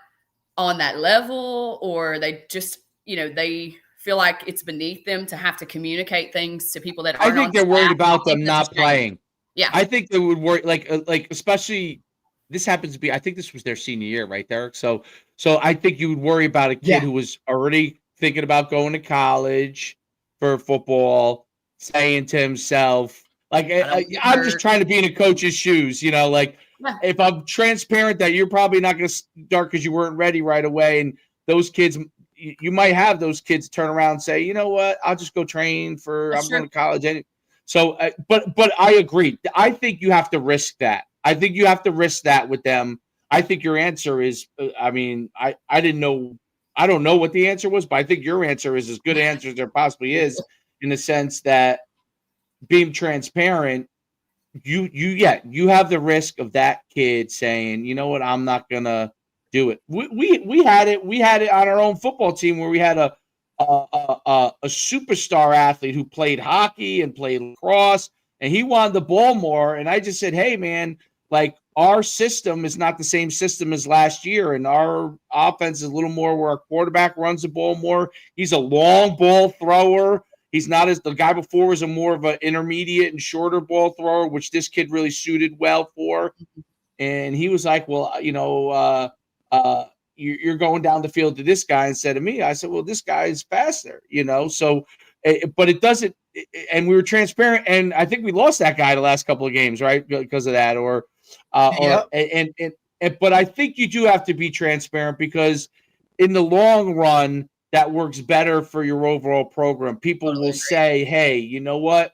on that level, or they just, they feel like it's beneath them to have to communicate things to people that aren't. I think they're worried about them not playing. Yeah. I think they would worry, like especially this happens to be, I think this was their senior year, right, Derek? So I think you would worry about a kid who was already thinking about going to college for football, saying to himself, like, I'm just trying to be in a coach's shoes, if I'm transparent that you're probably not going to start because you weren't ready right away. And those kids, you might have those kids turn around and say, you know what, I'll just go train I'm going to college. So, but I agree. I think you have to risk that. I think you have to risk that with them. I think your answer is, I don't know what the answer was, but I think your answer is as good an answer as there possibly is, in the sense that being transparent, you have the risk of that kid saying, you know what, I'm not going to do it. We had it on our own football team where we had a superstar athlete who played hockey and played lacrosse, and he wanted the ball more. And I just said, hey man, like, our system is not the same system as last year, and our offense is a little more where our quarterback runs the ball more. He's a long ball thrower. He's not as the guy before was a more of an intermediate and shorter ball thrower, which this kid really suited well for. And he was like, well, you're going down the field to this guy instead of me. I said, well, this guy is faster, so, but it doesn't, and we were transparent, and I think we lost that guy the last couple of games, right? Because of that, but I think you do have to be transparent, because in the long run, that works better for your overall program. People will say, hey, you know what?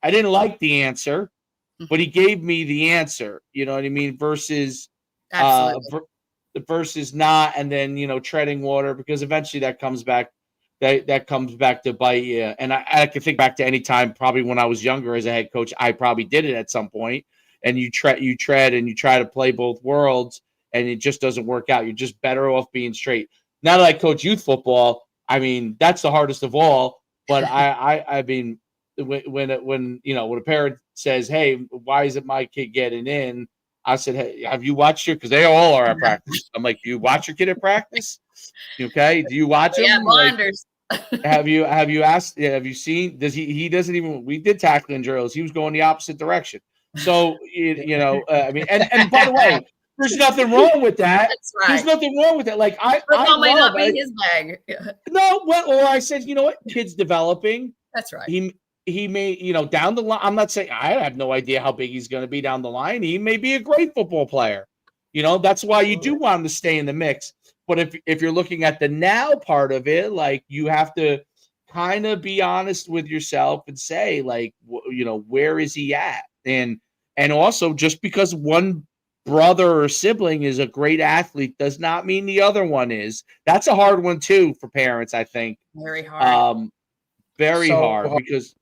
I didn't like the answer, but he gave me the answer. You know what I mean? Versus not, and then, treading water, because eventually that comes back. That comes back to bite you. And I can think back to any time, probably when I was younger as a head coach, I probably did it at some point. And you tread and you try to play both worlds, and it just doesn't work out. You're just better off being straight. Now that I coach youth football, that's the hardest of all. But when a parent says, hey, why isn't my kid getting in? I said, hey, have you watched your, because they all are at practice. I'm like, do you watch your kid at practice? Okay. Do you watch him? Yeah, blinders. Have you asked, have you seen, he doesn't even, we did tackling drills. He was going the opposite direction. So, and by the way, there's nothing wrong with that. That's right. There's nothing wrong with that. Like, football may not be his bag. No, or I said, you know what, kid's developing. That's right. He may, down the line, I'm not saying, I have no idea how big he's going to be down the line. He may be a great football player. That's why you do want him to stay in the mix. But if you're looking at the now part of it, like, you have to kind of be honest with yourself and say, like, where is he at? And also, just because one brother or sibling is a great athlete does not mean the other one is. That's a hard one too for parents, I think. Very hard. Very hard, because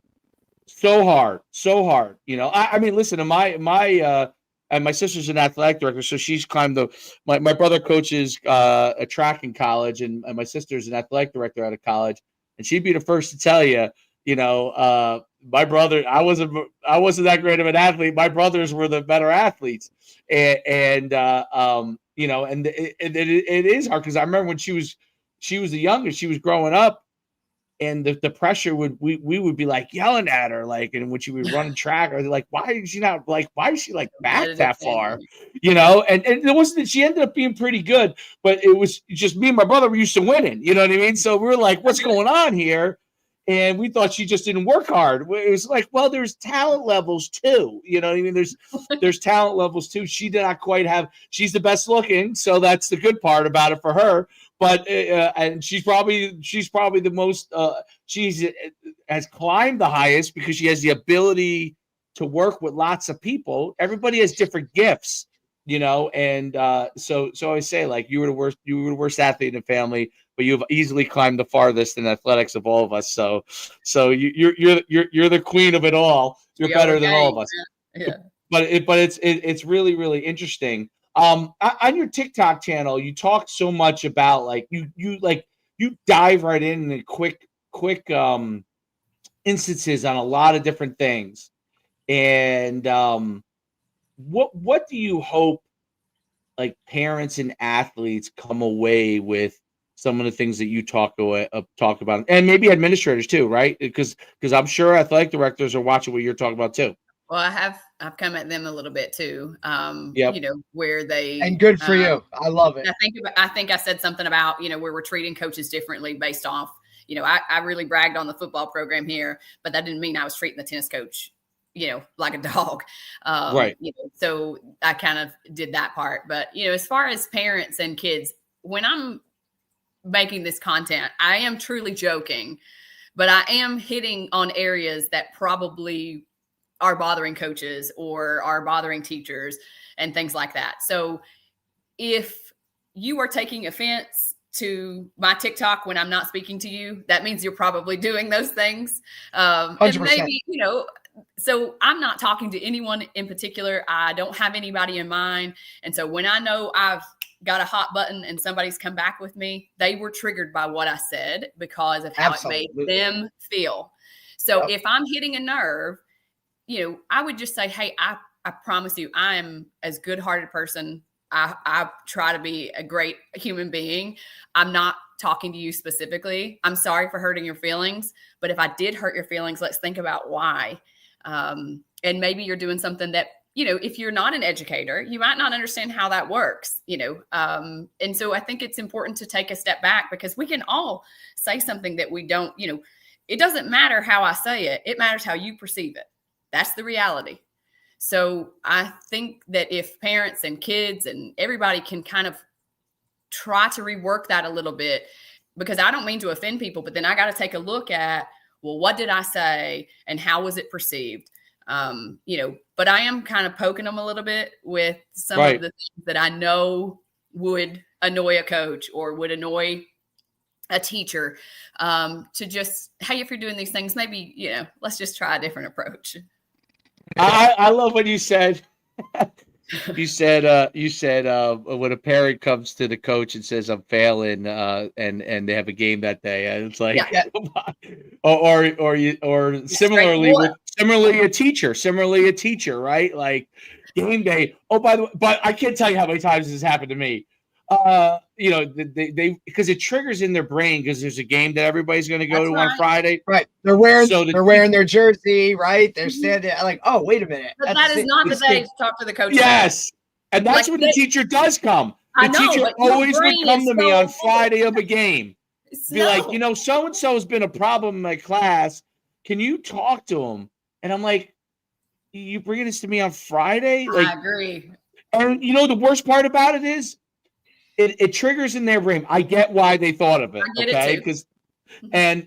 so hard. Listen, my and my sister's an athletic director, so she's climbed my brother coaches a track in college, and my sister's an athletic director at a college, and she'd be the first to tell you, my brother, I wasn't that great of an athlete. My brothers were the better athletes, and it is hard because I remember when she was the youngest, she was growing up. And the pressure we would be like yelling at her, like, and when she would run track, or like, why is she back that far? And it wasn't that she ended up being pretty good, but it was just me and my brother were used to winning. You know what I mean? So we were like, what's going on here? And we thought she just didn't work hard. It was like, well, there's talent levels too. You know what I mean? There's talent levels too. She did not quite have. She's the best looking, so that's the good part about it for her. But and she's probably the most. Has climbed the highest because she has the ability to work with lots of people. Everybody has different gifts, and so I always say, like, you were the worst athlete in the family, but you've easily climbed the farthest in athletics of all of us. So you're the queen of it all. You're better than all of us. Yeah. But it's really, really interesting. On your TikTok channel, you talk so much about, like, you dive right in the quick instances on a lot of different things. And what do you hope, like, parents and athletes come away with some of the things that you talk about, and maybe administrators too, right? Because I'm sure athletic directors are watching what you're talking about too. Well, I've come at them a little bit too. Yep. Where they, and good for you. I love it. I think I said something about, where we're treating coaches differently based off, I really bragged on the football program here, but that didn't mean I was treating the tennis coach, like a dog. Right. So I kind of did that part. But, as far as parents and kids, when I'm making this content, I am truly joking, but I am hitting on areas that probably are bothering coaches or are bothering teachers and things like that. So if you are taking offense to my TikTok when I'm not speaking to you, that means you're probably doing those things. 100%. And maybe, so I'm not talking to anyone in particular. I don't have anybody in mind. And so when I know I've got a hot button and somebody's come back with me, they were triggered by what I said because of how Absolutely. it made them feel. So Yep. if I'm hitting a nerve, I would just say, hey, I promise you, I am as good-hearted person. I try to be a great human being. I'm not talking to you specifically. I'm sorry for hurting your feelings, but if I did hurt your feelings, let's think about why. And maybe you're doing something that, if you're not an educator, you might not understand how that works, and so I think it's important to take a step back because we can all say something that we don't, it doesn't matter how I say it. It matters how you perceive it. That's the reality. So I think that if parents and kids and everybody can kind of try to rework that a little bit, because I don't mean to offend people, but then I got to take a look at, well, what did I say and how was it perceived? But I am kind of poking them a little bit with some of the things that I know would annoy a coach or would annoy a teacher, to just, hey, if you're doing these things, maybe, let's just try a different approach. I love what you said. You said when a parent comes to the coach and says I'm failing, and they have a game that day, and it's like, or similarly a teacher, right? Like game day. Oh, by the way, but I can't tell you how many times this has happened to me. They because it triggers in their brain because there's a game that everybody's going to go to on Friday. Right. They're wearing their jersey, right? They're standing like, oh, wait a minute. But that is not the day to talk to the coach. Yes. And that's when the teacher does come. The teacher always would come to me on Friday of a game. Be like, so-and-so has been a problem in my class. Can you talk to him? And I'm like, you bringing this to me on Friday? Like, I agree. And the worst part about it is, it triggers in their brain. I get why they thought of it. I get it too. Because and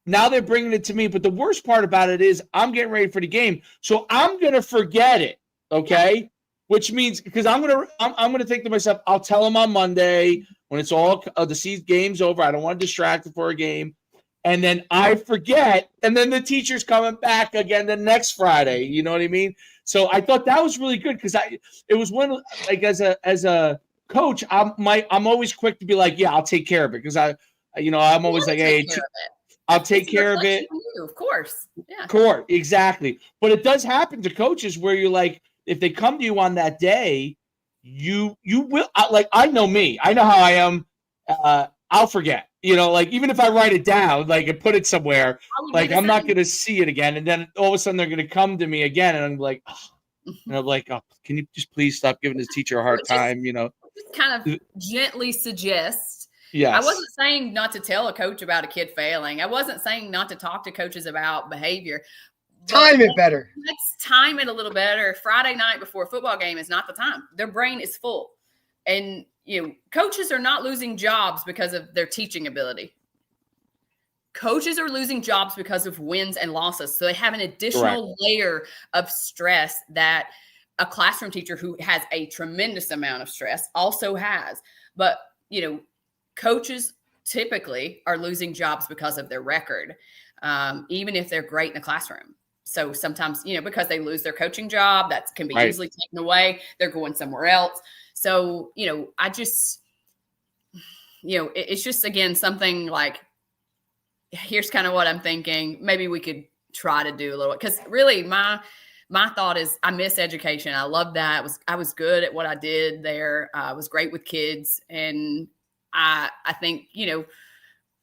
now they're bringing it to me. But the worst part about it is I'm getting ready for the game, so I'm gonna forget it. Okay, which means because I'm gonna think to myself, I'll tell them on Monday when it's all the game's over. I don't want to distract them for a game, and then I forget, and then the teacher's coming back again the next Friday. You know what I mean? So I thought that was really good because it was one like as a coach, I'm always quick to be like, yeah, I'll take care of it because I'm always like, hey, I'll take care of it. Of course. Yeah. Correct. Exactly. But it does happen to coaches where you're like, if they come to you on that day, you will like, I know me, I know how I am. I'll forget, like even if I write it down, like and put it somewhere, like I'm not going to see it again. And then all of a sudden they're going to come to me again. And I'm like, oh, can you just please stop giving this teacher a hard time? Just kind of gently suggest. Yes. I wasn't saying not to tell a coach about a kid failing. I wasn't saying not to talk to coaches about behavior. Time it better. Let's time it a little better. Friday night before a football game is not the time. Their brain is full. And, coaches are not losing jobs because of their teaching ability. Coaches are losing jobs because of wins and losses. So they have an additional layer of stress that a classroom teacher who has a tremendous amount of stress also has. But, coaches typically are losing jobs because of their record, even if they're great in the classroom. So sometimes, because they lose their coaching job, that can be easily taken away. They're going somewhere else. So, I just, it's just, again, something like, here's kind of what I'm thinking. Maybe we could try to do a little, because really my thought is I miss education. I love that. I was good at what I did there. I was great with kids. And I think,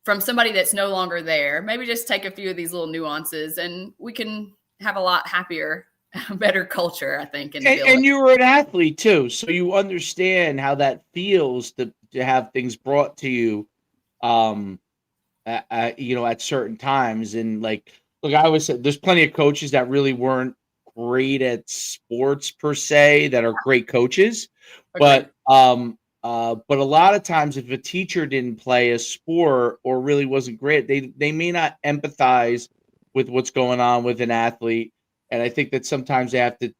from somebody that's no longer there, maybe just take a few of these little nuances and we can have a lot happier, better culture, I think. And you were an athlete too. So you understand how that feels to have things brought to you, at certain times. And like, look, I always said there's plenty of coaches that really weren't great at sports per se that are great coaches. Okay. But a lot of times if a teacher didn't play a sport or really wasn't great, they may not empathize with what's going on with an athlete. And I think that sometimes they have to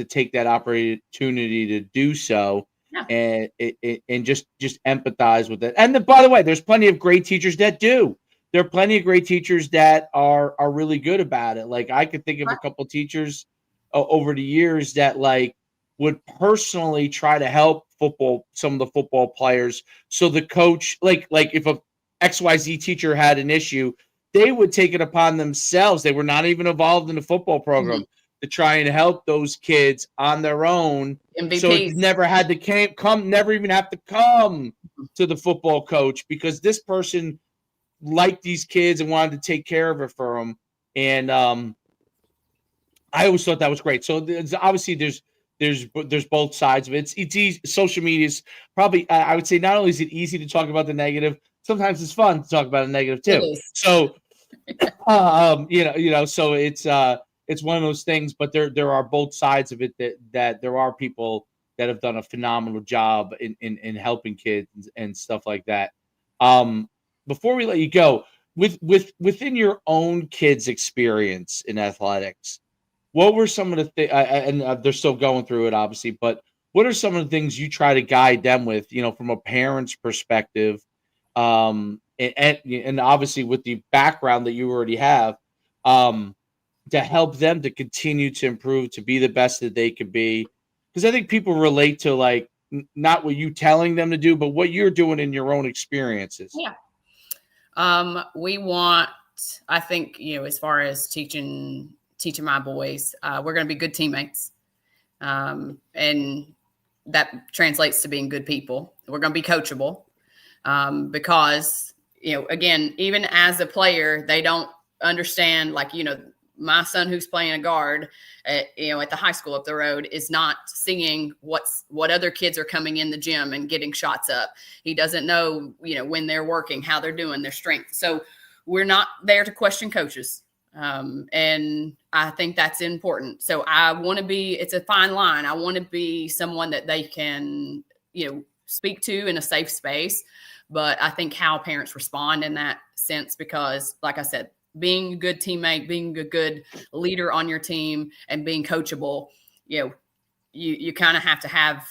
take that opportunity to do so. Yeah. And just empathize with it. And by the way, there's plenty of great teachers that do. There are plenty of great teachers that are really good about it. Like I could think of a couple of teachers over the years that like would personally try to help some of the football players. So the coach, like if a XYZ teacher had an issue, they would take it upon themselves. They were not even involved in the football program to try and help those kids on their own. MVPs. So it never had to never even have to come to the football coach because this person liked these kids and wanted to take care of it for them. And I always thought that was great. So obviously there's both sides of it. It's easy. Social media is probably, I would say, not only is it easy to talk about the negative, sometimes it's fun to talk about the negative too. So, so it's one of those things, but there are both sides of it that there are people that have done a phenomenal job in helping kids and stuff like that. Before we let you go, within your own kids' experience in athletics, what were some of the things, and they're still going through it, obviously, but what are some of the things you try to guide them with, from a parent's perspective, and obviously with the background that you already have, to help them to continue to improve, to be the best that they could be? Because I think people relate to like not what you telling them to do, but what you're doing in your own experiences. Yeah. We want, I think, as far as teaching my boys, we're going to be good teammates. And that translates to being good people. We're going to be coachable because, again, even as a player, they don't understand, like, my son who's playing a guard at the high school up the road is not seeing what other kids are coming in the gym and getting shots up. He doesn't know, when they're working, how they're doing, their strength. So we're not there to question coaches. And I think that's important. So I want to be, it's a fine line. I want to be someone that they can, speak to in a safe space. But I think how parents respond in that sense, because like I said, being a good teammate, being a good leader on your team and being coachable, you kind of have to have,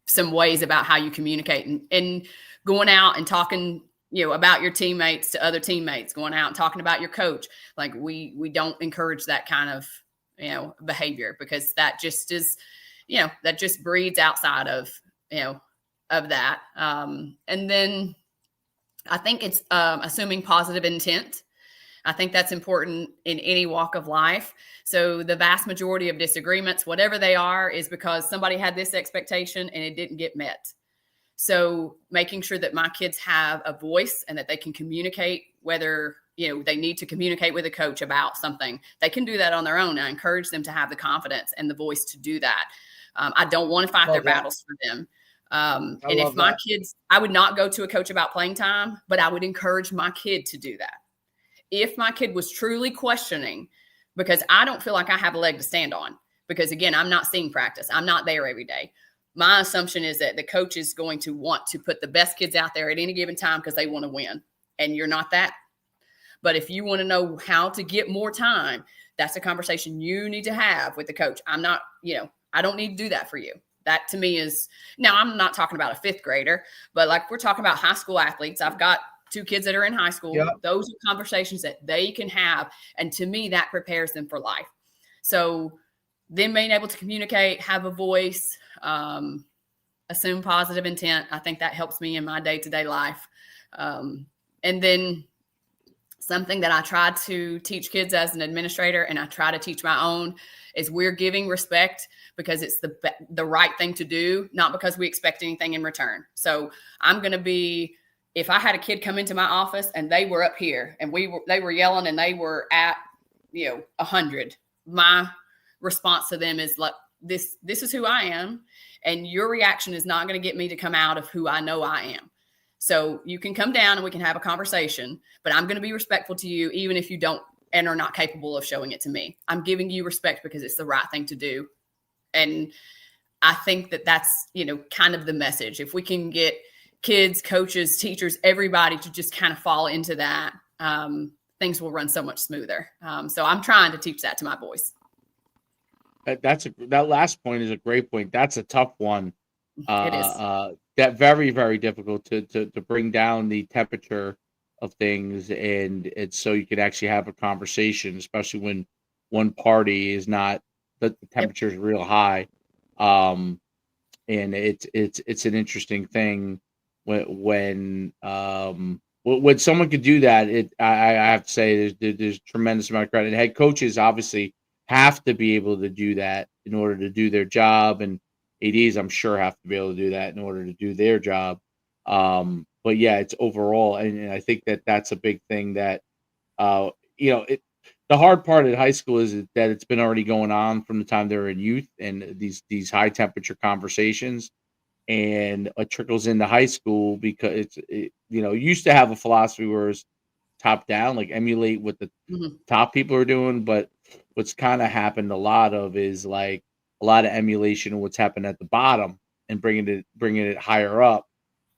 some ways about how you communicate and going out and talking about your teammates to other teammates, going out and talking about your coach. Like we don't encourage that kind of, behavior, because that just is, that just breeds outside of, of that. And then I think it's assuming positive intent. I think that's important in any walk of life. So the vast majority of disagreements, whatever they are, is because somebody had this expectation and it didn't get met. So making sure that my kids have a voice and that they can communicate, whether, they need to communicate with a coach about something, they can do that on their own. I encourage them to have the confidence and the voice to do that. I don't want to fight their battles for them. And if my kids, I would not go to a coach about playing time, but I would encourage my kid to do that. If my kid was truly questioning, because I don't feel like I have a leg to stand on, because again, I'm not seeing practice. I'm not there every day. My assumption is that the coach is going to want to put the best kids out there at any given time because they want to win. And you're not that. But if you want to know how to get more time, that's a conversation you need to have with the coach. I'm not, I don't need to do that for you. That to me is, now I'm not talking about a fifth grader, but like we're talking about high school athletes. I've got 2 kids that are in high school. Yep. Those are conversations that they can have. And to me, that prepares them for life. So them being able to communicate, have a voice, assume positive intent. I think that helps me in my day-to-day life. And then something that I try to teach kids as an administrator, and I try to teach my own, is we're giving respect because it's the right thing to do, not because we expect anything in return. So I'm going to be, if I had a kid come into my office and they were up here and they were yelling and they were at, 100, my response to them is like, this is who I am. And your reaction is not going to get me to come out of who I know I am. So you can come down and we can have a conversation, but I'm going to be respectful to you, even if you don't and are not capable of showing it to me. I'm giving you respect because it's the right thing to do. And I think that that's, kind of the message. If we can get kids, coaches, teachers, everybody to just kind of fall into that, things will run so much smoother. So I'm trying to teach that to my boys. That last point is a great point. That's a tough one. It is. That very, very difficult to bring down the temperature of things, and it's so you could actually have a conversation, especially when one party is not, the temperature is real high. And it's an interesting thing when someone could do that. I have to say there's tremendous amount of credit. And head coaches obviously have to be able to do that in order to do their job, and ADs I'm sure have to be able to do that in order to do their job. But yeah, it's overall, and I think that's a big thing that the hard part at high school is that it's been already going on from the time they're in youth, and these high temperature conversations, and it trickles into high school because it used to have a philosophy where it's top down, like emulate what the top people are doing. But what's kind of happened a lot of is like a lot of emulation of what's happened at the bottom and bringing it higher up.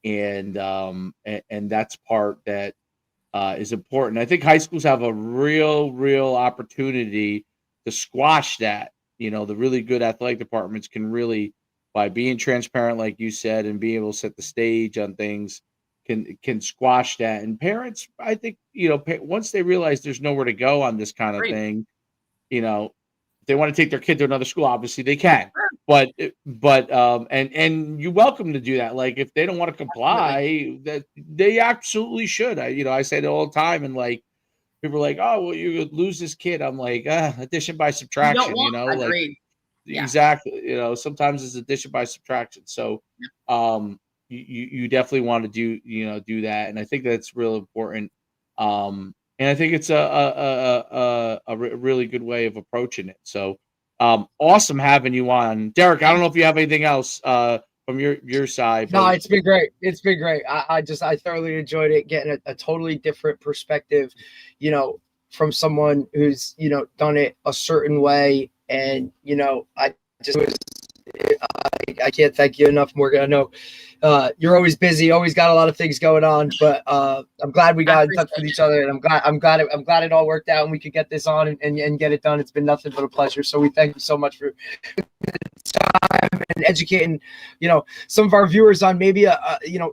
And that's part that is important. I think high schools have a real opportunity to squash that. The really good athletic departments can really, by being transparent, like you said, and being able to set the stage on things, can squash that. And parents, I think, once they realize there's nowhere to go on this kind of thing, if they want to take their kid to another school, obviously they can. But and you're welcome to do that. Like if they don't want to comply, that they absolutely should. I say that all the time, and like people are like, "Oh, well, you could lose this kid." I'm like, addition by subtraction. Exactly. Sometimes it's addition by subtraction. So, you definitely want to do that, and I think that's real important. And I think it's a really good way of approaching it. So, awesome having you on, Derek. I don't know if you have anything else from your side. No, it's been great. It's been great. I thoroughly enjoyed it, getting a totally different perspective, from someone who's done it a certain way, and I can't thank you enough, Morgan. I know you're always busy, always got a lot of things going on, but I'm glad we got in touch with each other, and I'm glad it all worked out and we could get this on and get it done. It's been nothing but a pleasure. So we thank you so much for the time. and educating, some of our viewers on maybe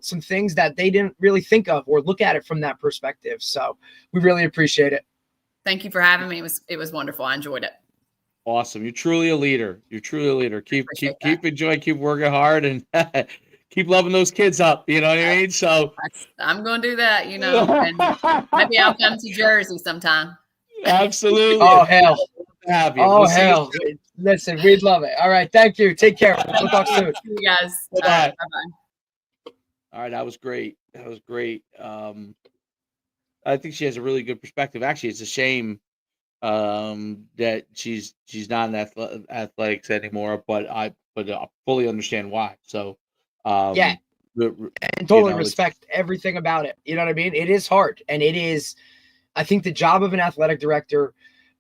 some things that they didn't really think of or look at it from that perspective. So we really appreciate it. Thank you for having me. It was wonderful. I enjoyed it. Awesome. You're truly a leader. Keep Appreciate that. enjoying, keep working hard, and keep loving those kids up. You know what I mean? So I'm going to do that, and maybe I'll come to Jersey sometime. absolutely. Oh, hell. Have you. Oh, We'll see you hell. Listen, we'd love it. All right. Thank you. Take care. We'll talk soon. See you guys. Bye-bye. Bye-bye. All right, that was great. I think she has a really good perspective. Actually, it's a shame that she's not in athletics anymore, but I fully understand why. So yeah, and totally respect everything about it. You know what I mean? It is hard, and it is. I think the job of an athletic director,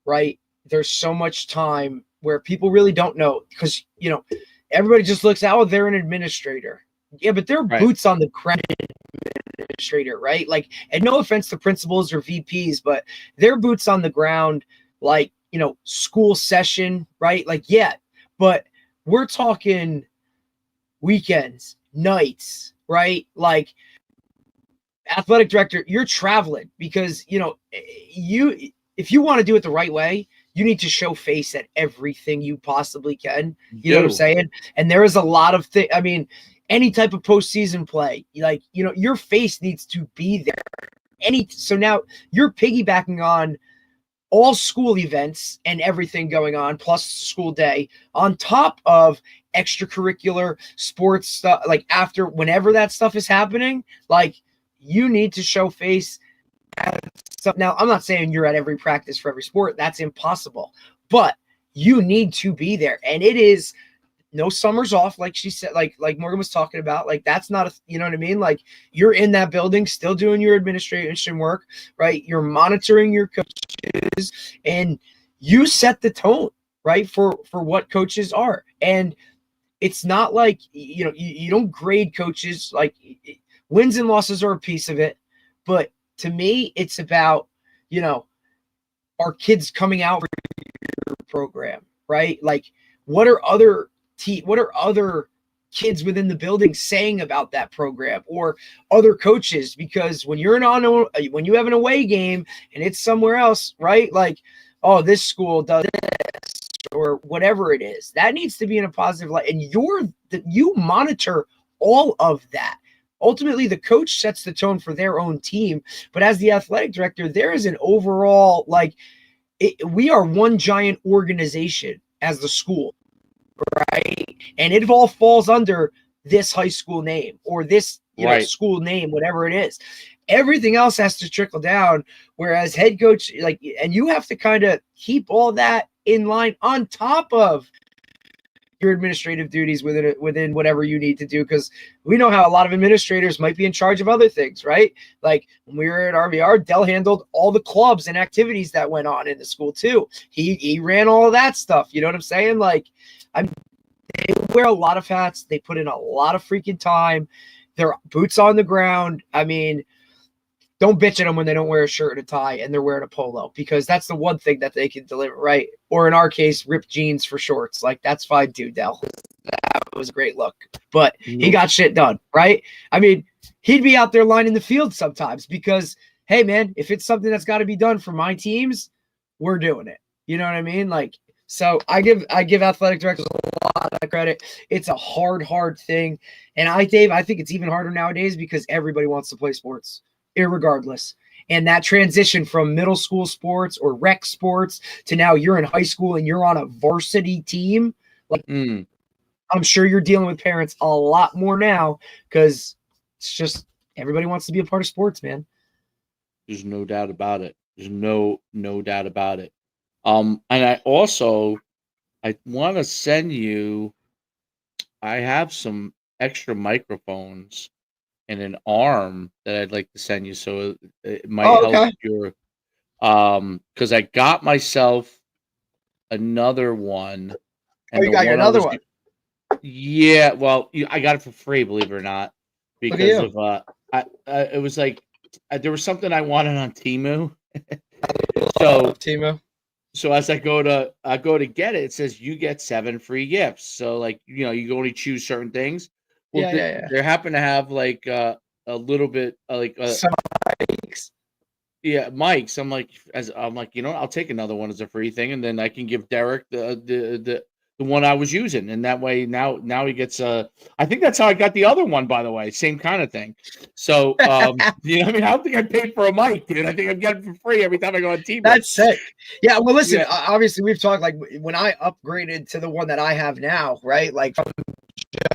right? There's so much time where people really don't know because everybody just looks out. Oh, they're an administrator. Yeah, but they're boots on the ground administrator, right? Like, and no offense to principals or VPs, but they're boots on the ground, like, school session, right? Like, yeah, but we're talking weekends, nights, right? Like, athletic director, you're traveling because, if you want to do it the right way, you need to show face at everything you possibly can. You know what I'm saying? And there is a lot of things. I mean, any type of postseason play, like, your face needs to be there. So now you're piggybacking on all school events and everything going on, plus school day, on top of extracurricular sports stuff. Like, whenever that stuff is happening, like, you need to show face. Now, I'm not saying you're at every practice for every sport. That's impossible. But you need to be there. And it is no summers off, like she said, like Morgan was talking about. Like, that's not you know what I mean? Like, you're in that building still doing your administration work, right? You're monitoring your coaches, and you set the tone, right, for what coaches are. And it's not like, you don't grade coaches. Like, wins and losses are a piece of it. But to me, it's about, our kids coming out for your program, right? Like, what are other kids within the building saying about that program, or other coaches? Because when you have an away game and it's somewhere else, right? Like, oh, this school does this or whatever it is, that needs to be in a positive light. And you monitor all of that. Ultimately, the coach sets the tone for their own team. But as the athletic director, there is an overall, we are one giant organization as the school, right? And it all falls under this high school name or this school name, whatever it is. Everything else has to trickle down. Whereas head coach, and you have to kind of keep all that in line on top of your administrative duties within whatever you need to do, because we know how a lot of administrators might be in charge of other things, right? Like, when we were at RVR, Dell handled all the clubs and activities that went on in the school too. He ran all of that stuff. You know what I'm saying? Like, they wear a lot of hats. They put in a lot of freaking time. They're boots on the ground. I mean, don't bitch at them when they don't wear a shirt and a tie and they're wearing a polo, because that's the one thing that they can deliver, right? Or in our case, ripped jeans for shorts. Like, that's fine too, Dell. That was a great look. But he got shit done, right? I mean, he'd be out there lining the field sometimes because, hey, man, if it's something that's got to be done for my teams, we're doing it. You know what I mean? Like, so I give athletic directors a lot of credit. It's a hard thing. And Dave, I think it's even harder nowadays because everybody wants to play sports, irregardless. And that transition from middle school sports or rec sports to now you're in high school and you're on a varsity team. Like, I'm sure you're dealing with parents a lot more now because it's just everybody wants to be a part of sports, man. There's no doubt about it. There's no doubt about it. And I want to send you, I have some extra microphones and an arm that I'd like to send you, so it might help your, because I got myself another one. And you got another one? Yeah, well, I got it for free, believe it or not, because of it was like there was something I wanted on Temu. So Temu. as I go to get it, it says you get 7 free gifts. So like, you know, you can only choose certain things. Well, Yeah. they happen to have like a little bit like Some bikes. yeah, Mike's. I'm like, you know, I'll take another one as a free thing, and then I can give Derek the one I was using, and that way now he gets I think that's how I got the other one, by the way, same kind of thing. So you know, I mean, I don't think I paid for a mic, dude. I think I'm getting it for free every time I go on TV. That's sick. Yeah, well, listen. Yeah. Obviously, we've talked like when I upgraded to the one that I have now, right? Like from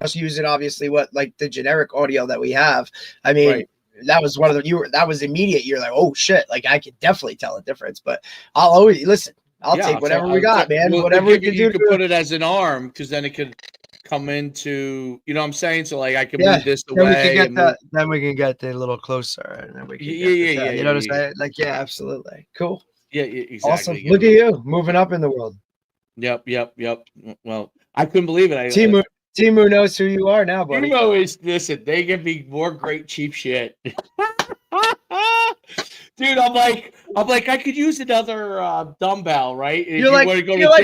just using obviously what like the generic audio that we have. I mean. Right. That was one of the that was immediate. You're like, oh shit, like I could definitely tell a difference. But I'll always listen. I'll take whatever we got, man. Well, whatever we can do. You could put it as an arm because then it could come into, you know what I'm saying? So like I can move this away. Then we can get the little closer, and then we can yeah. You know what I'm saying? Like, yeah, absolutely. Cool. Yeah, exactly. Awesome. Look at you moving up in the world. Yep. Well, I couldn't believe it. Timu knows who you are now, buddy. Timu is, listen, they give me more great cheap shit. Dude, I'm like, I could use another dumbbell, right? You're like,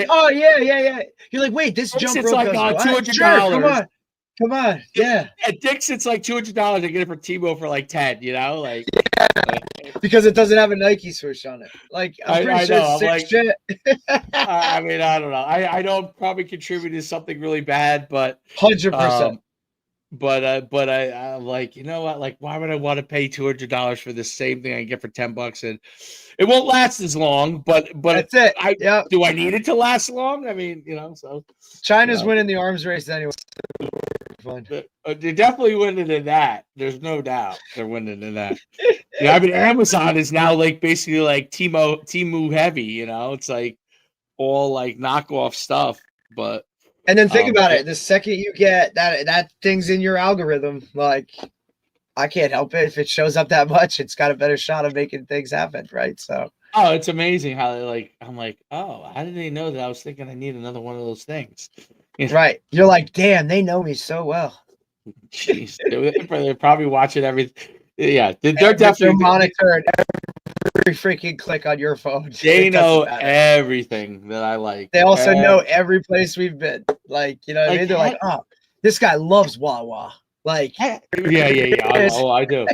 oh yeah. You're like, wait, this jump rope like $200. Sure, come on, yeah. At Dick's, it's like $200. I get it for Tebow for like 10. You know, like because it doesn't have a Nike swoosh on it. Like I'm pretty sure it's sick shit. I mean, I don't know. I don't probably contribute to something really bad, but 100%. But I'm like, you know what? Like, why would I want to pay $200 for the same thing I can get for $10? And it won't last as long. But that's it. Do I need it to last long? I mean, you know, so China's winning the arms race anyway. Fun. They're definitely winning in that. There's no doubt they're winning in that. Yeah, I mean, Amazon is now like basically like Temu heavy. You know, it's like all like knockoff stuff, but. And then think about it. The second you get that thing's in your algorithm, like I can't help it. If it shows up that much, it's got a better shot of making things happen, right? So it's amazing how I'm like, oh, how did they know that I was thinking I need another one of those things? You know? Right. You're like, damn, they know me so well. Jeez, they're probably watching everything. Yeah, they're definitely monitoring every freaking click on your phone. They know everything that I like. They also know every place we've been. Like, you know what I mean? They're like, oh, this guy loves Wawa. Like, yeah. I do.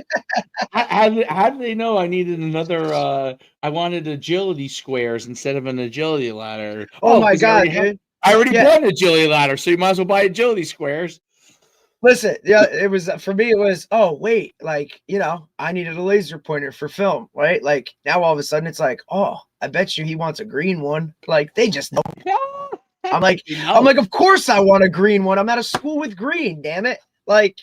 How do they know I needed another? I wanted agility squares instead of an agility ladder. Oh my god, dude! I already bought an agility ladder, so you might as well buy agility squares. Listen, yeah, it was for me. It was, oh wait, like, you know, I needed a laser pointer for film, right? Like now all of a sudden it's like, oh, I bet you he wants a green one. Like they just know. I'm like, of course I want a green one. I'm at a school with green. Damn it! Like,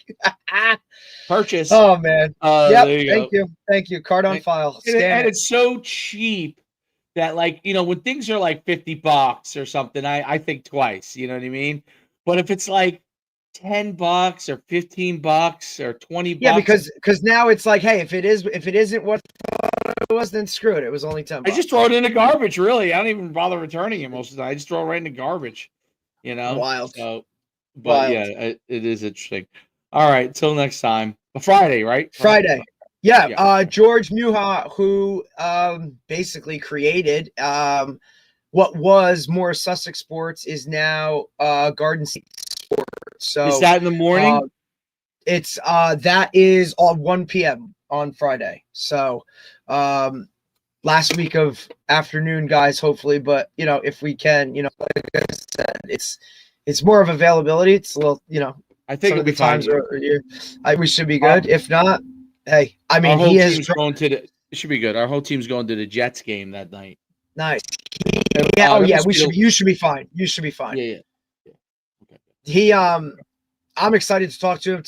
purchase. Oh man, yep. Thank you. Card on file. And it's so cheap that, like, you know, when things are like $50 or something, I think twice. You know what I mean? But if it's like $10 or $15 or $20, yeah, because now it's like, hey, if it isn't what it was, then screw it. It was only $10. I just throw it in the garbage. Really, I don't even bother returning it most of the time. I just throw it right in the garbage. You know, wild. So, but yeah, it is interesting. All right, till next time. Friday, right? Friday. Yeah. George Muha, who basically created what was more Sussex Sports, is now Garden State Sports. So is that in the morning? It's that is on 1 p.m. on Friday. So last week of afternoon, guys, hopefully, but you know, if we can, you know, like I said, it's more of availability. It's a little, you know, I think it'll be fine. We should be good. If not, hey, I mean, it should be good. Our whole team's going to the Jets game that night. Nice. Yeah. You should be fine. You should be fine. Yeah. Okay. I'm excited to talk to him.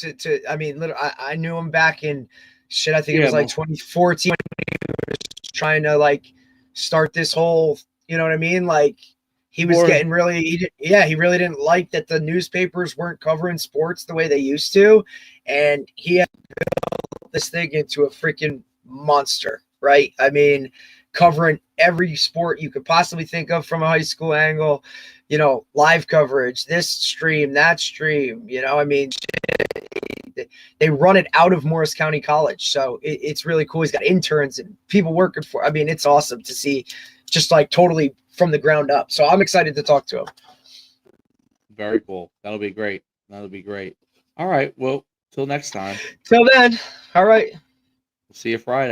I mean, literally, I knew him back in shit. I think it was like 2014 when he was trying to like start this whole. You know what I mean? Like he was getting really. He really didn't like that the newspapers weren't covering sports the way they used to, and he had built this thing into a freaking monster, right? I mean, covering every sport you could possibly think of from a high school angle, you know, live coverage, this stream, that stream, you know, I mean, they run it out of Morris County College. So it's really cool. He's got interns and people working for, I mean, it's awesome to see just like totally from the ground up. So I'm excited to talk to him. Very cool. That'll be great. That'll be great. All right. Well, till next time. Till then, all right. See you Friday.